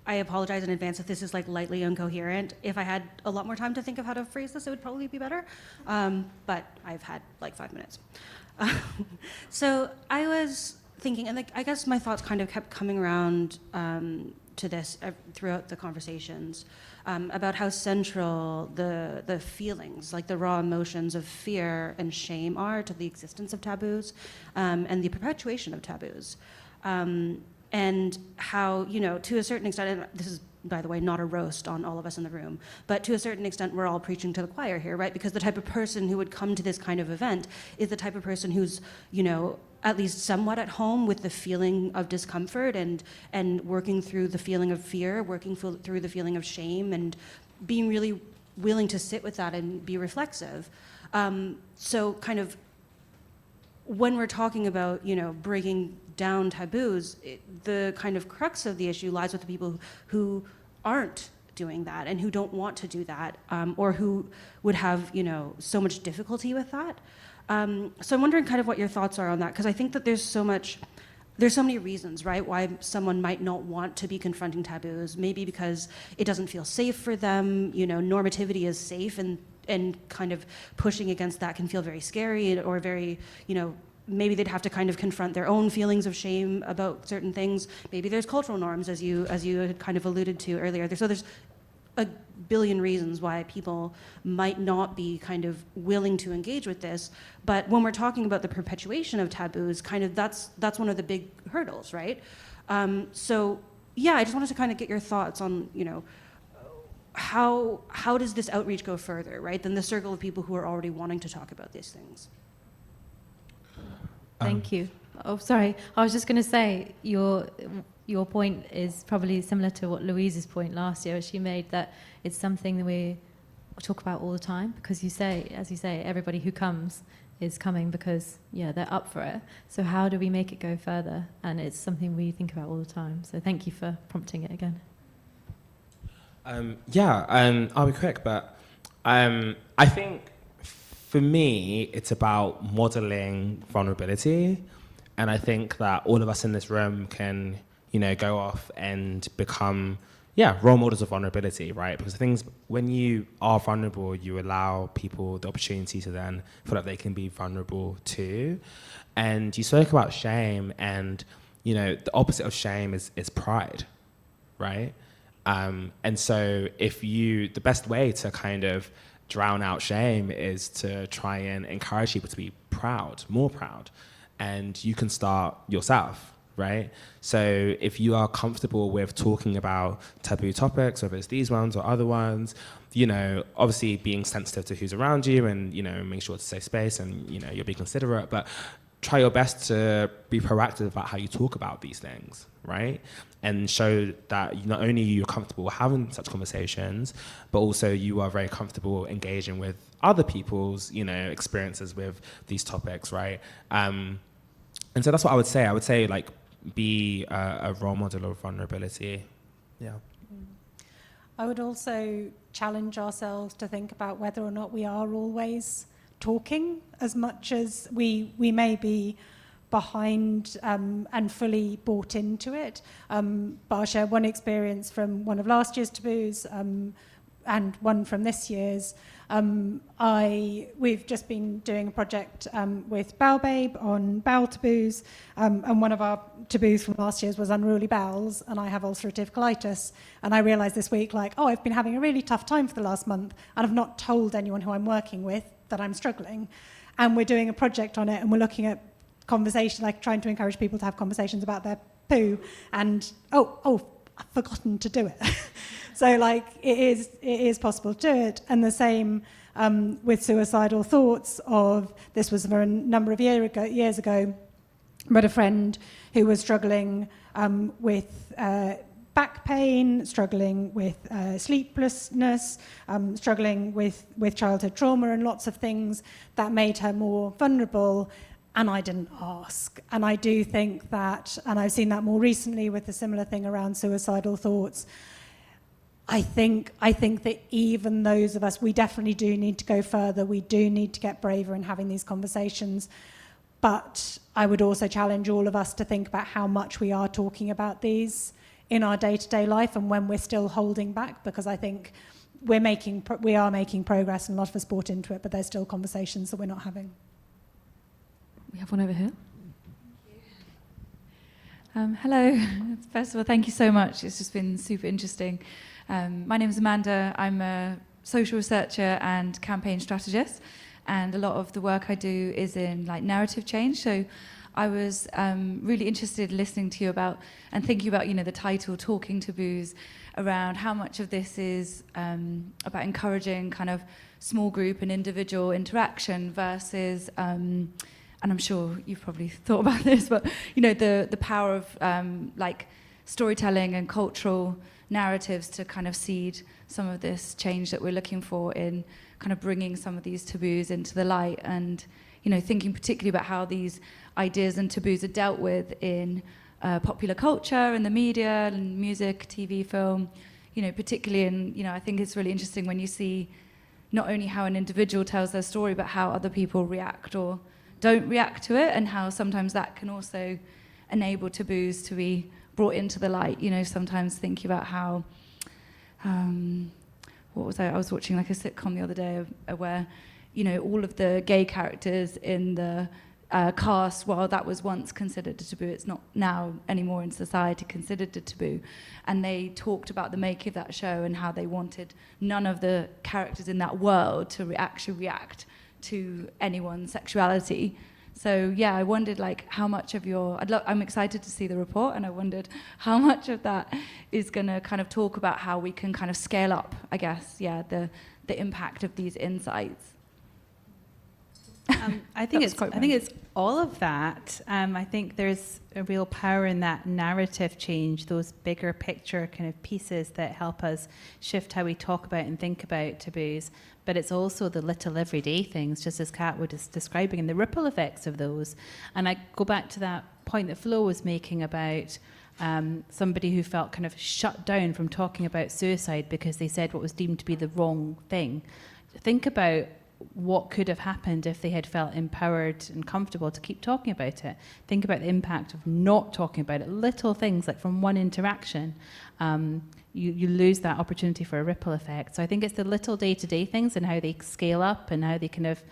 I apologize in advance if this is like lightly incoherent. If I had a lot more time to think of how to phrase this, it would probably be better. But I've had like 5 minutes. So I was thinking, and I guess my thoughts kind of kept coming around to this throughout the conversations about how central the feelings, like the raw emotions of fear and shame are to the existence of taboos and the perpetuation of taboos. And how, to a certain extent, and this is, by the way, not a roast on all of us in the room, but to a certain extent, we're all preaching to the choir here, right? Because the type of person who would come to this kind of event is the type of person who's, at least somewhat at home with the feeling of discomfort and working through the feeling of fear, working through the feeling of shame, and being really willing to sit with that and be reflexive. So kind of when we're talking about, breaking down taboos, the kind of crux of the issue lies with the people who aren't doing that and who don't want to do that, or who would have, so much difficulty with that. So I'm wondering kind of what your thoughts are on that, because I think that there's so many reasons, right, why someone might not want to be confronting taboos. Maybe because it doesn't feel safe for them, normativity is safe, and kind of pushing against that can feel very scary or very, maybe they'd have to kind of confront their own feelings of shame about certain things. Maybe there's cultural norms, as you had kind of alluded to earlier. So there's a billion reasons why people might not be kind of willing to engage with this. But when we're talking about the perpetuation of taboos, kind of that's one of the big hurdles, right? So yeah, I just wanted to kind of get your thoughts on, you know, how does this outreach go further, right, than the circle of people who are already wanting to talk about these things? Thank you. Oh, sorry. I was just going to say your point is probably similar to what Louise's point last year. She made that it's something that we talk about all the time because as you say, everybody who comes is coming because they're up for it. So how do we make it go further? And it's something we think about all the time. So thank you for prompting it again. I'll be quick, but I think for me, it's about modeling vulnerability. And I think that all of us in this room can, go off and become, role models of vulnerability, right? Because when you are vulnerable, you allow people the opportunity to then feel like they can be vulnerable too. And you spoke about shame, and, the opposite of shame is pride, right? And so the best way to kind of drown out shame is to try and encourage people to be proud, more proud. And you can start yourself, right? So if you are comfortable with talking about taboo topics, whether it's these ones or other ones, obviously being sensitive to who's around you and, make sure it's a safe space and, you'll be considerate, but try your best to be proactive about how you talk about these things, right? And show that not only you're comfortable having such conversations, but also you are very comfortable engaging with other people's, experiences with these topics, right? And so that's what I would say. I would say, like, be a role model of vulnerability. Yeah. I would also challenge ourselves to think about whether or not we are always talking as much as we may be behind and fully bought into it. But I'll share one experience from one of last year's taboos and one from this year's. We've just been doing a project with Bowel Babe on bowel taboos, and one of our taboos from last year's was unruly bowels, and I have ulcerative colitis. And I realised this week, I've been having a really tough time for the last month, and I've not told anyone who I'm working with that I'm struggling. And we're doing a project on it, and we're looking at conversation, trying to encourage people to have conversations about their poo, and I've forgotten to do it. So it is possible to do it. And the same with suicidal thoughts. This was a number of years ago, but a friend who was struggling with back pain, struggling with sleeplessness, struggling with childhood trauma and lots of things that made her more vulnerable. And I didn't ask. And I do think that, and I've seen that more recently with a similar thing around suicidal thoughts, I think that even those of us, we definitely do need to go further. We do need to get braver in having these conversations. But I would also challenge all of us to think about how much we are talking about these in our day-to-day life and when we're still holding back, because I think we are making progress and a lot of us bought into it, but there's still conversations that we're not having. We have one over here. Hello. First of all, thank you so much. It's just been super interesting. My name is Amanda. I'm a social researcher and campaign strategist, and a lot of the work I do is in narrative change. So I was really interested listening to you about and thinking about the title "Talking Taboos," around how much of this is about encouraging kind of small group and individual interaction versus and I'm sure you've probably thought about this, but the power of storytelling and cultural narratives to kind of seed some of this change that we're looking for in kind of bringing some of these taboos into the light, and thinking particularly about how these ideas and taboos are dealt with in popular culture and the media and music, TV, film, particularly in I think it's really interesting when you see not only how an individual tells their story, but how other people react or don't react to it, and how sometimes that can also enable taboos to be brought into the light. Sometimes thinking about how, I was watching a sitcom the other day where, all of the gay characters in the caste, while that was once considered a taboo, it's not now anymore in society considered a taboo. And they talked about the making of that show and how they wanted none of the characters in that world to actually react to anyone's sexuality. So yeah, I wondered like how much of your, I'm excited to see the report, and I wondered how much of that is going to kind of talk about how we can kind of scale up, I guess, the impact of these insights. I think it's all of that. I think there's a real power in that narrative change, those bigger picture kind of pieces that help us shift how we talk about and think about taboos. But it's also the little everyday things, just as Kat was describing, and the ripple effects of those. And I go back to that point that Flo was making about somebody who felt kind of shut down from talking about suicide because they said what was deemed to be the wrong thing. Think about what could have happened if they had felt empowered and comfortable to keep talking about it. Think about the impact of not talking about it. Little things like from one interaction, you lose that opportunity for a ripple effect. So I think it's the little day-to-day things and how they scale up and how they kind of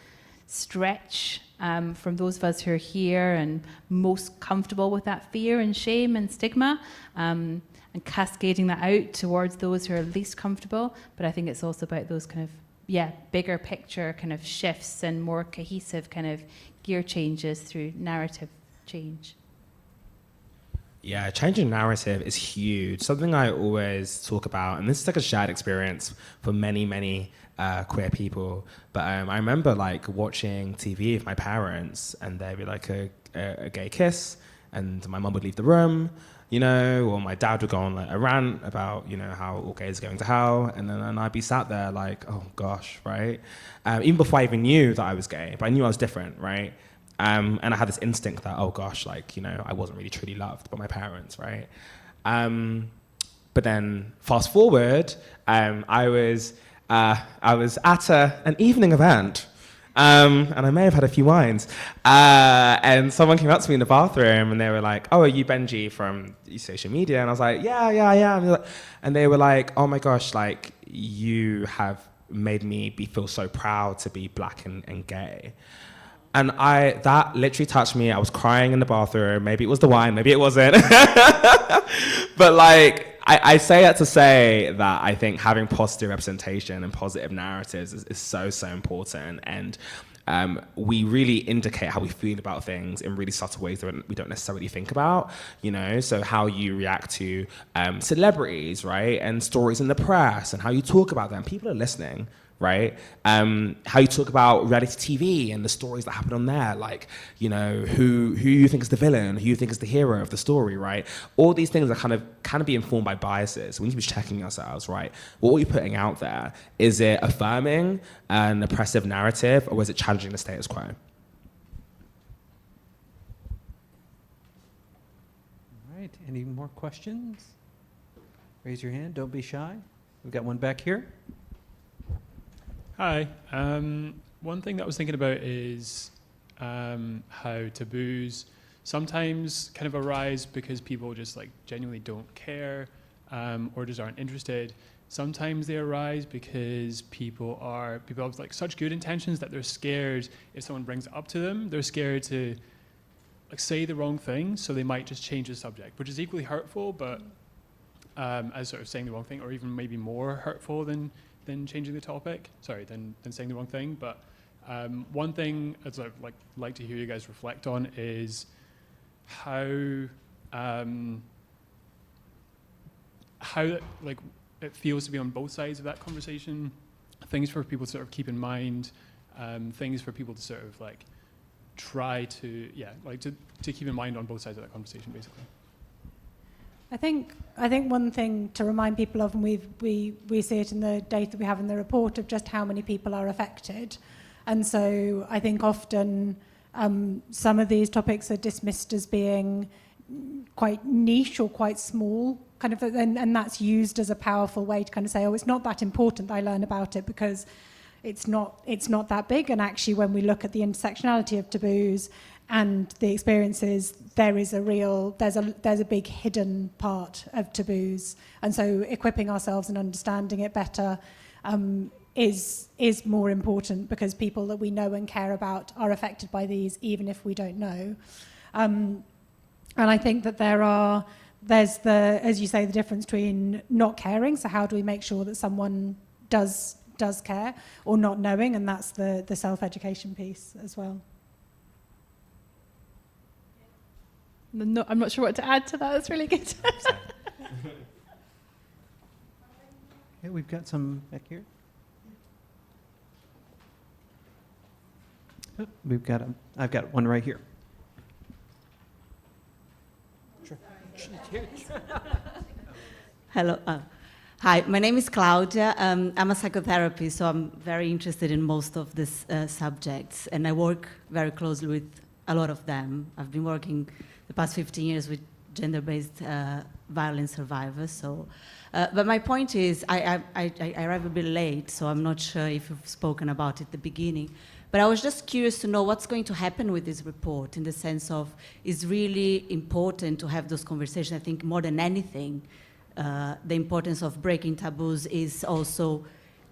stretch from those of us who are here and most comfortable with that fear and shame and stigma, and cascading that out towards those who are least comfortable. But I think it's also about those kind of bigger picture kind of shifts and more cohesive kind of gear changes through narrative change. Yeah, changing narrative is huge. Something I always talk about, and this is like a shared experience for many, many queer people. But I remember like watching TV with my parents, and there'd be like a gay kiss, and my mum would leave the room, you know, or my dad would go on like a rant about, you know, how all gays are going to hell, and then I'd be sat there like, oh gosh, right? Even before I even knew that I was gay, but I knew I was different, right? And I had this instinct that, oh gosh, like, you know, I wasn't really truly loved by my parents, right? But then fast forward, I was at an evening event, and I may have had a few wines, and someone came up to me in the bathroom and they were like, oh, are you Benji from social media? And I was like, yeah, I am. And they were like, oh my gosh, like, you have made me feel so proud to be black and gay. And that literally touched me. I was crying in the bathroom. Maybe it was the wine, maybe it wasn't. But like, I say that to say that I think having positive representation and positive narratives is so, so important. And we really indicate how we feel about things in really subtle ways that we don't necessarily think about, you know? So how you react to celebrities, right? And stories in the press and how you talk about them. People are listening, right? How you talk about reality TV and the stories that happen on there, like, you know, who you think is the villain, who you think is the hero of the story, right? All these things are kind of be informed by biases. We need to be checking ourselves, right? What are we putting out there? Is it affirming an oppressive narrative, or is it challenging the status quo? All right, any more questions? Raise your hand, don't be shy. We've got one back here. Hi. One thing that I was thinking about is how taboos sometimes kind of arise because people just like genuinely don't care or just aren't interested. Sometimes they arise because people have like such good intentions that they're scared if someone brings it up to them. They're scared to like say the wrong thing, so they might just change the subject, which is equally hurtful, but as sort of saying the wrong thing, or even maybe more hurtful than changing the topic, than saying the wrong thing. But one thing I'd sort of like to hear you guys reflect on is how like it feels to be on both sides of that conversation. Things for people to sort of keep in mind, things for people to sort of like try to to keep in mind on both sides of that conversation, basically. I think one thing to remind people of, and we see it in the data that we have in the report, of just how many people are affected. And so I think often some of these topics are dismissed as being quite niche or quite small, kind of, and that's used as a powerful way to kind of say, oh, it's not that important that I learn about it because it's not that big. And actually, when we look at the intersectionality of taboos and the experiences, there's a big hidden part of taboos. And so equipping ourselves and understanding it better is more important, because people that we know and care about are affected by these, even if we don't know. And I think that there's the, as you say, the difference between not caring, so how do we make sure that someone does care, or not knowing, and that's the self-education piece as well. No, I'm not sure what to add to that. That's really good. Okay, we've got some back here. Oh, I've got one right here. Sure. Hello. Hi, my name is Claudia. I'm a psychotherapist, so I'm very interested in most of these subjects, and I work very closely with a lot of them. I've been working the past 15 years with gender-based violence survivors. So, but my point is, I arrived a bit late, so I'm not sure if you've spoken about it at the beginning. But I was just curious to know what's going to happen with this report, in the sense of, it's really important to have those conversations. I think more than anything, the importance of breaking taboos is also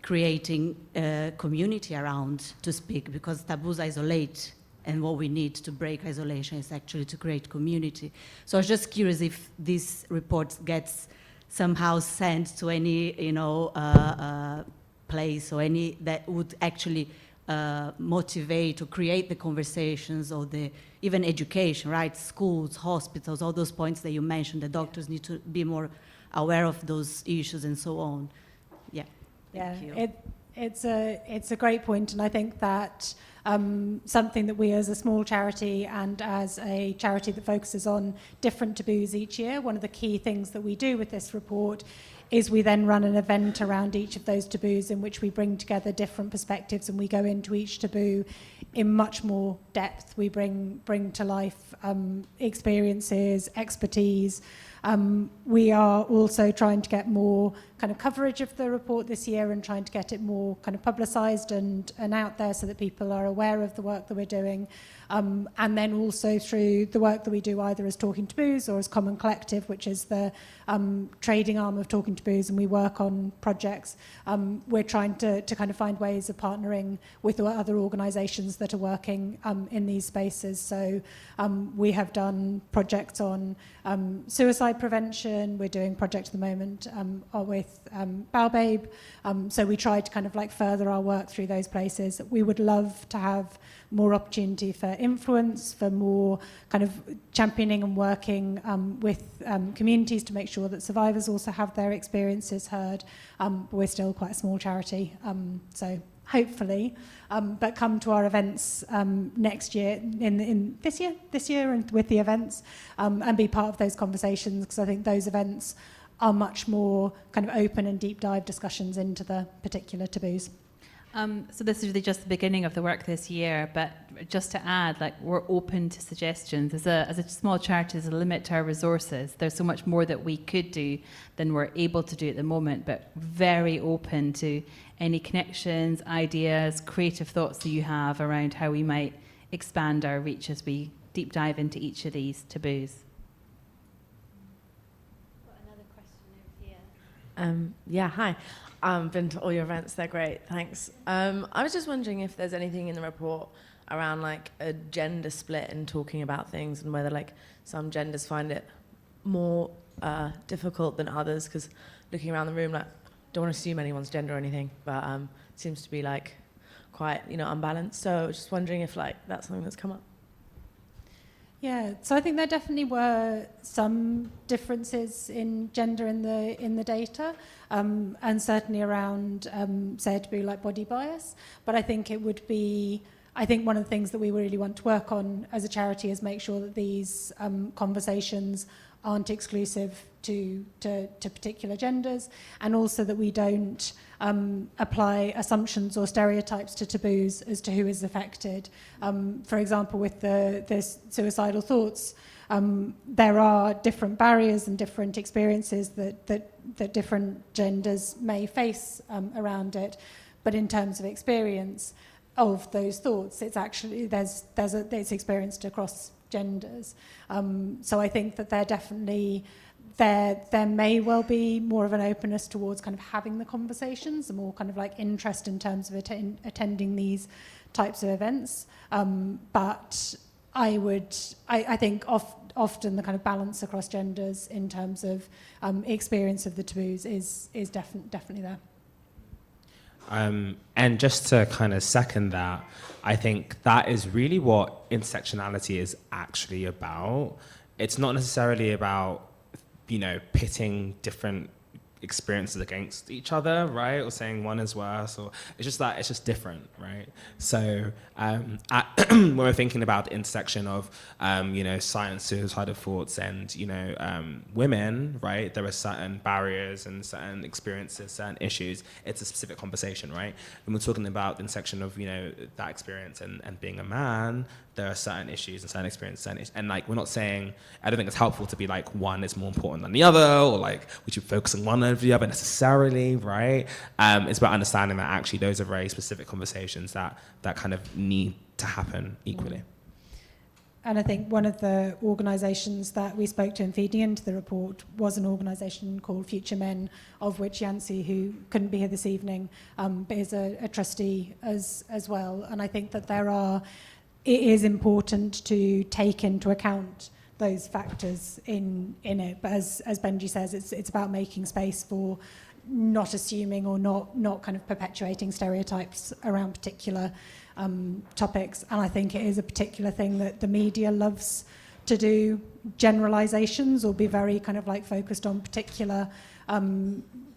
creating a community around to speak, because taboos isolate, and what we need to break isolation is actually to create community. So I was just curious if this report gets somehow sent to any, place, or any that would actually motivate or create the conversations, or the even education, right? Schools, hospitals, all those points that you mentioned. The doctors need to be more aware of those issues and so on. Yeah. Thank you. It's a great point, and I think that something that we as a small charity and as a charity that focuses on different taboos each year, one of the key things that we do with this report is we then run an event around each of those taboos, in which we bring together different perspectives, and we go into each taboo in much more depth. We bring to life experiences, expertise. We are also trying to get more kind of coverage of the report this year, and trying to get it more kind of publicised and out there, so that people are aware of the work that we're doing. And then also through the work that we do, either as Talking Taboos or as Common Collective, which is the trading arm of Talking Taboos, and we work on projects. We're trying to kind of find ways of partnering with other organisations that are working in these spaces. So we have done projects on suicide prevention. We're doing a project at the moment with Babe. So we try to kind of like further our work through those places. We would love to have more opportunity for influence, for more kind of championing and working with communities to make sure that survivors also have their experiences heard. But we're still quite a small charity, so hopefully, but come to our events next year, in this year, and with the events, and be part of those conversations, because I think those events are much more kind of open and deep dive discussions into the particular taboos. So this is really just the beginning of the work this year, but just to add, like, we're open to suggestions. As a small charity, there's a limit to our resources. There's so much more that we could do than we're able to do at the moment, but very open to any connections, ideas, creative thoughts that you have around how we might expand our reach as we deep dive into each of these taboos. Got another question over here. Yeah, hi. I've been to all your events, they're great, thanks. I was just wondering if there's anything in the report around like a gender split in talking about things, and whether like some genders find it more difficult than others, because looking around the room, like, don't want to assume anyone's gender or anything, but it seems to be like quite, unbalanced. So I was just wondering if like that's something that's come up. Yeah, so I think there definitely were some differences in gender in the data, and certainly around said to be like body bias. But I think one of the things that we really want to work on as a charity is make sure that these conversations aren't exclusive to particular genders, and also that we don't apply assumptions or stereotypes to taboos as to who is affected. For example, with the suicidal thoughts, there are different barriers and different experiences that different genders may face around it, but in terms of experience of those thoughts, it's actually it's experienced across genders. So I think that there may well be more of an openness towards kind of having the conversations, a more kind of like interest in terms of attending these types of events. But I think often the kind of balance across genders in terms of experience of the taboos is definitely there. And just to kind of second that, I think that is really what intersectionality is actually about. It's not necessarily about, pitting different experiences against each other, right? Or saying one is worse, or it's just different, right? So when we're thinking about the intersection of, silent suicidal thoughts and, women, right? There are certain barriers and certain experiences, certain issues. It's a specific conversation, right? When we're talking about the intersection of, that experience and being a man, there are certain issues and certain experiences, and like we're not saying, I don't think it's helpful to be like one is more important than the other, or like we should focus on one over the other necessarily, right? It's about understanding that actually those are very specific conversations that kind of need to happen equally. And I think one of the organisations that we spoke to in feeding into the report was an organisation called Future Men, of which Yancy, who couldn't be here this evening, but is a trustee as well. And I think that it is important to take into account those factors in it. But as Benji says, it's about making space for not assuming or not kind of perpetuating stereotypes around particular topics. And I think it is a particular thing that the media loves to do, generalizations, or be very kind of like focused on particular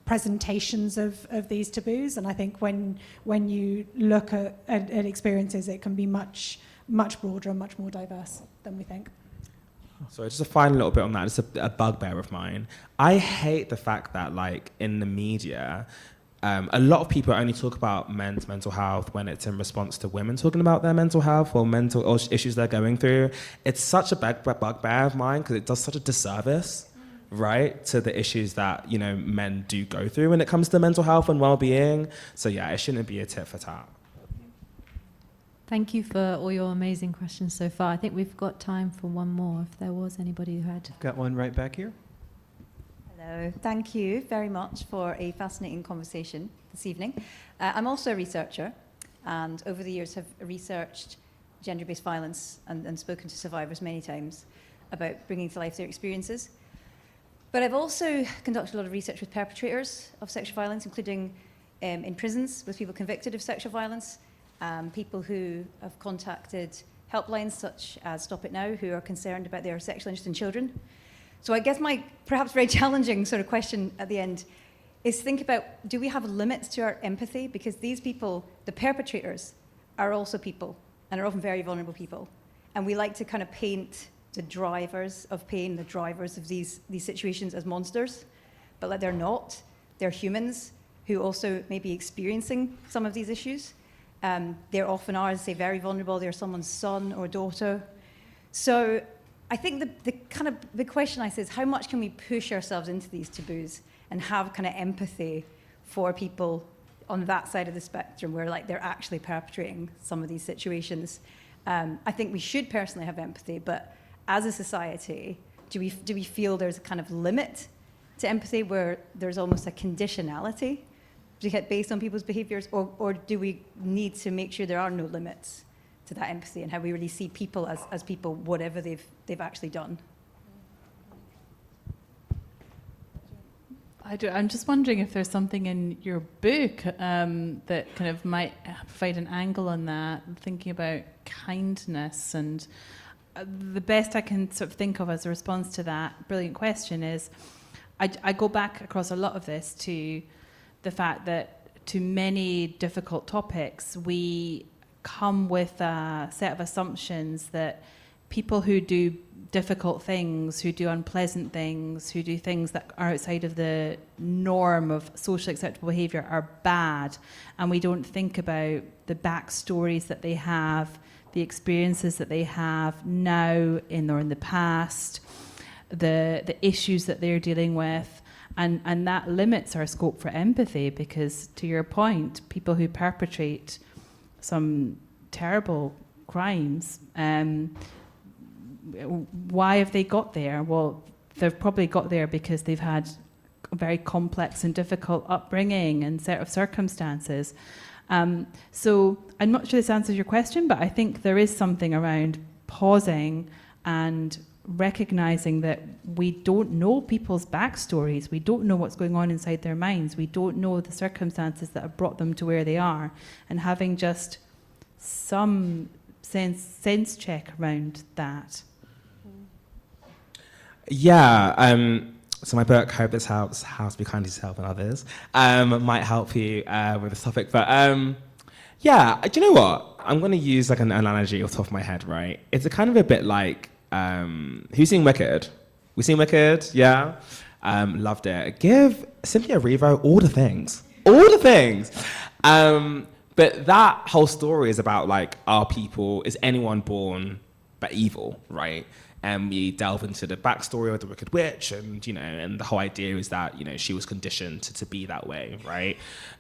presentations of these taboos. And I think when you look at experiences, it can be much broader and much more diverse than we think. So just a final little bit on that, it's a bugbear of mine. I hate the fact that, like, in the media, a lot of people only talk about men's mental health when it's in response to women talking about their mental health or issues they're going through. It's such a bugbear of mine because it does such a disservice, right, to the issues that, men do go through when it comes to mental health and well-being. So yeah, it shouldn't be a tit for tat. Thank you for all your amazing questions so far. I think we've got time for one more, if there was anybody who had. Got one right back here. Hello, thank you very much for a fascinating conversation this evening. I'm also a researcher, and over the years have researched gender-based violence and spoken to survivors many times about bringing to life their experiences. But I've also conducted a lot of research with perpetrators of sexual violence, including in prisons with people convicted of sexual violence, people who have contacted helplines such as Stop It Now, who are concerned about their sexual interest in children. So I guess my perhaps very challenging sort of question at the end is think about, do we have limits to our empathy? Because these people, the perpetrators, are also people and are often very vulnerable people. And we like to kind of paint the drivers of pain, the drivers of these situations as monsters, but like they're not. They're humans who also may be experiencing some of these issues. They often are, as I say, very vulnerable. They're someone's son or daughter. So I think the kind of the question I say is, how much can we push ourselves into these taboos and have kind of empathy for people on that side of the spectrum where like they're actually perpetrating some of these situations? I think we should personally have empathy, but as a society, do we feel there's a kind of limit to empathy where there's almost a conditionality based on people's behaviours, or do we need to make sure there are no limits to that empathy and how we really see people as people, whatever they've actually done? I'm just wondering if there's something in your book that kind of might provide an angle on that, thinking about kindness. And the best I can sort of think of as a response to that brilliant question is, I go back across a lot of this to the fact that to many difficult topics, we come with a set of assumptions that people who do difficult things, who do unpleasant things, who do things that are outside of the norm of socially acceptable behaviour are bad. And we don't think about the backstories that they have, the experiences that they have now or in the past, the issues that they're dealing with. And that limits our scope for empathy because, to your point, people who perpetrate some terrible crimes, why have they got there? Well, they've probably got there because they've had a very complex and difficult upbringing and set of circumstances. So I'm not sure this answers your question, but I think there is something around pausing and recognizing that we don't know people's backstories. We don't know what's going on inside their minds. We don't know the circumstances that have brought them to where they are. And having just some sense check around that. Yeah. So my book, Hope This Helps, How to Be Kind to Yourself and Others, might help you with this topic. But yeah, do you know what? I'm going to use like an analogy off the top of my head, right? It's a kind of a bit like, who's seen Wicked? We seen Wicked? Yeah? Loved it. Give Cynthia Erivo all the things. All the things. But that whole story is about like, are people, is anyone born but evil, right? And we delve into the backstory of the Wicked Witch, and and the whole idea is that she was conditioned to be that way, right?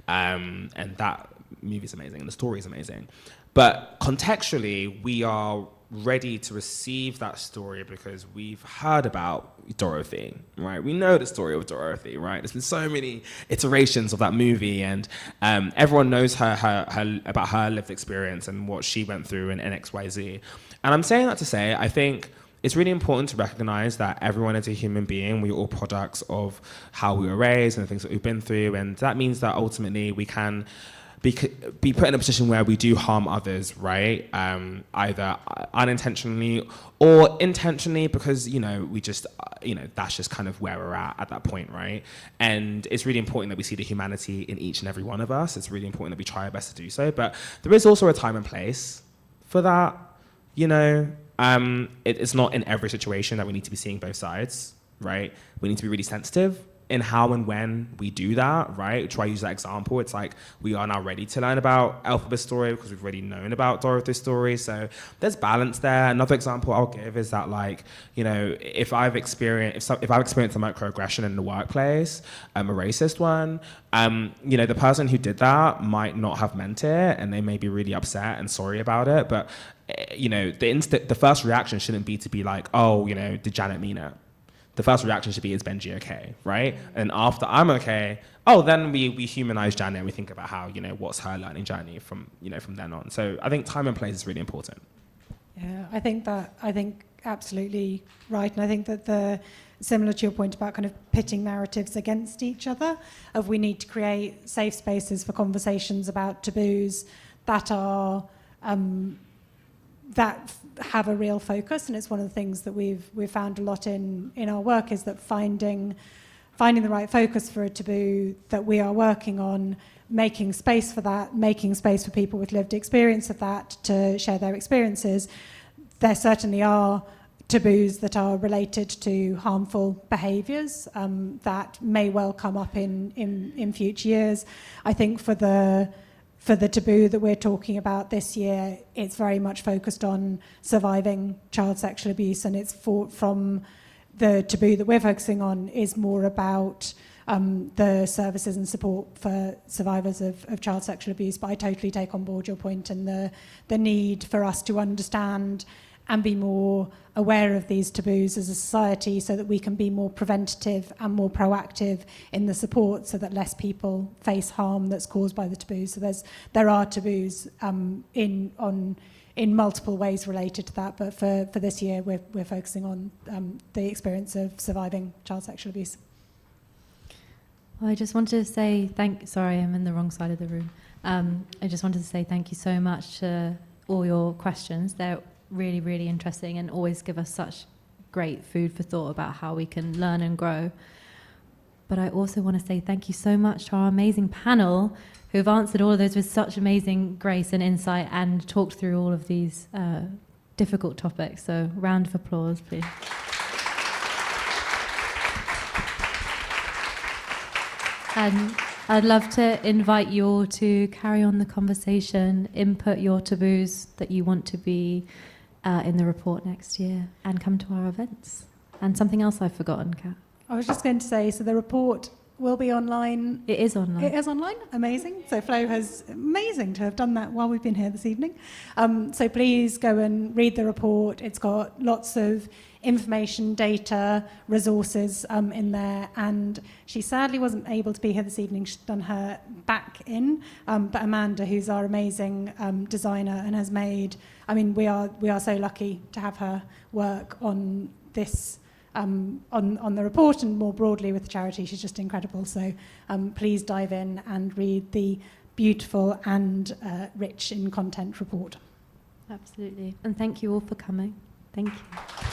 And that movie is amazing, and the story is amazing. But contextually, we are ready to receive that story because we've heard about Dorothy, right? We know the story of Dorothy, right? There's been so many iterations of that movie, and everyone knows her about her lived experience and what she went through in XYZ. And I'm saying that to say, I think it's really important to recognize that everyone is a human being. We're all products of how we were raised and the things that we've been through. And that means that ultimately we can be put in a position where we do harm others, right? Either unintentionally or intentionally, because, we just, that's just kind of where we're at that point, right? And it's really important that we see the humanity in each and every one of us. It's really important that we try our best to do so. But there is also a time and place for that, It's not in every situation that we need to be seeing both sides, right? We need to be really sensitive in how and when we do that, right? Try to use that example. It's like we are now ready to learn about Elphaba's story because we've already known about Dorothy's story. So there's balance there. Another example I'll give is that, like, if I've experienced a microaggression in the workplace, a racist one, the person who did that might not have meant it, and they may be really upset and sorry about it. But the first reaction shouldn't be to be like, oh, did Janet mean it? The first reaction should be, is Benji okay, right? And after I'm okay, then we humanize Janet and we think about how, what's her learning journey from then on. So I think time and place is really important. Yeah, I think absolutely right. And I think that similar to your point about kind of pitting narratives against each other, of we need to create safe spaces for conversations about taboos that are, that have a real focus. And it's one of the things that we've found a lot in our work, is that finding the right focus for a taboo that we are working on, making space for that, making space for people with lived experience of that to share their experiences. There certainly are taboos that are related to harmful behaviours that may well come up in future years. I think for the taboo that we're talking about this year, it's very much focused on surviving child sexual abuse, and it's from the taboo that we're focusing on is more about the services and support for survivors of child sexual abuse. But I totally take on board your point and the need for us to understand and be more aware of these taboos as a society, so that we can be more preventative and more proactive in the support, so that less people face harm that's caused by the taboos. So there are taboos in multiple ways related to that, but for this year we're focusing on the experience of surviving child sexual abuse. Well, I just wanted to say sorry, I'm in the wrong side of the room. I just wanted to say thank you so much to all your questions. They're really, really interesting and always give us such great food for thought about how we can learn and grow. But I also want to say thank you so much to our amazing panel who've answered all of those with such amazing grace and insight and talked through all of these difficult topics. So round of applause, please. And I'd love to invite you all to carry on the conversation, input your taboos that you want to be in the report next year, and come to our events. And something else I've forgotten, Kat. I was just going to say, so the report will be online. It is online. It is online? Amazing. So Flo has, amazing to have done that while we've been here this evening. So please go and read the report. It's got lots of information, data, resources in there. And she sadly wasn't able to be here this evening. She's done her back in. But Amanda, who's our amazing designer and has made, I mean, we are so lucky to have her work on this, on the report and more broadly with the charity. She's just incredible. So please dive in and read the beautiful and rich in content report. Absolutely. And thank you all for coming. Thank you.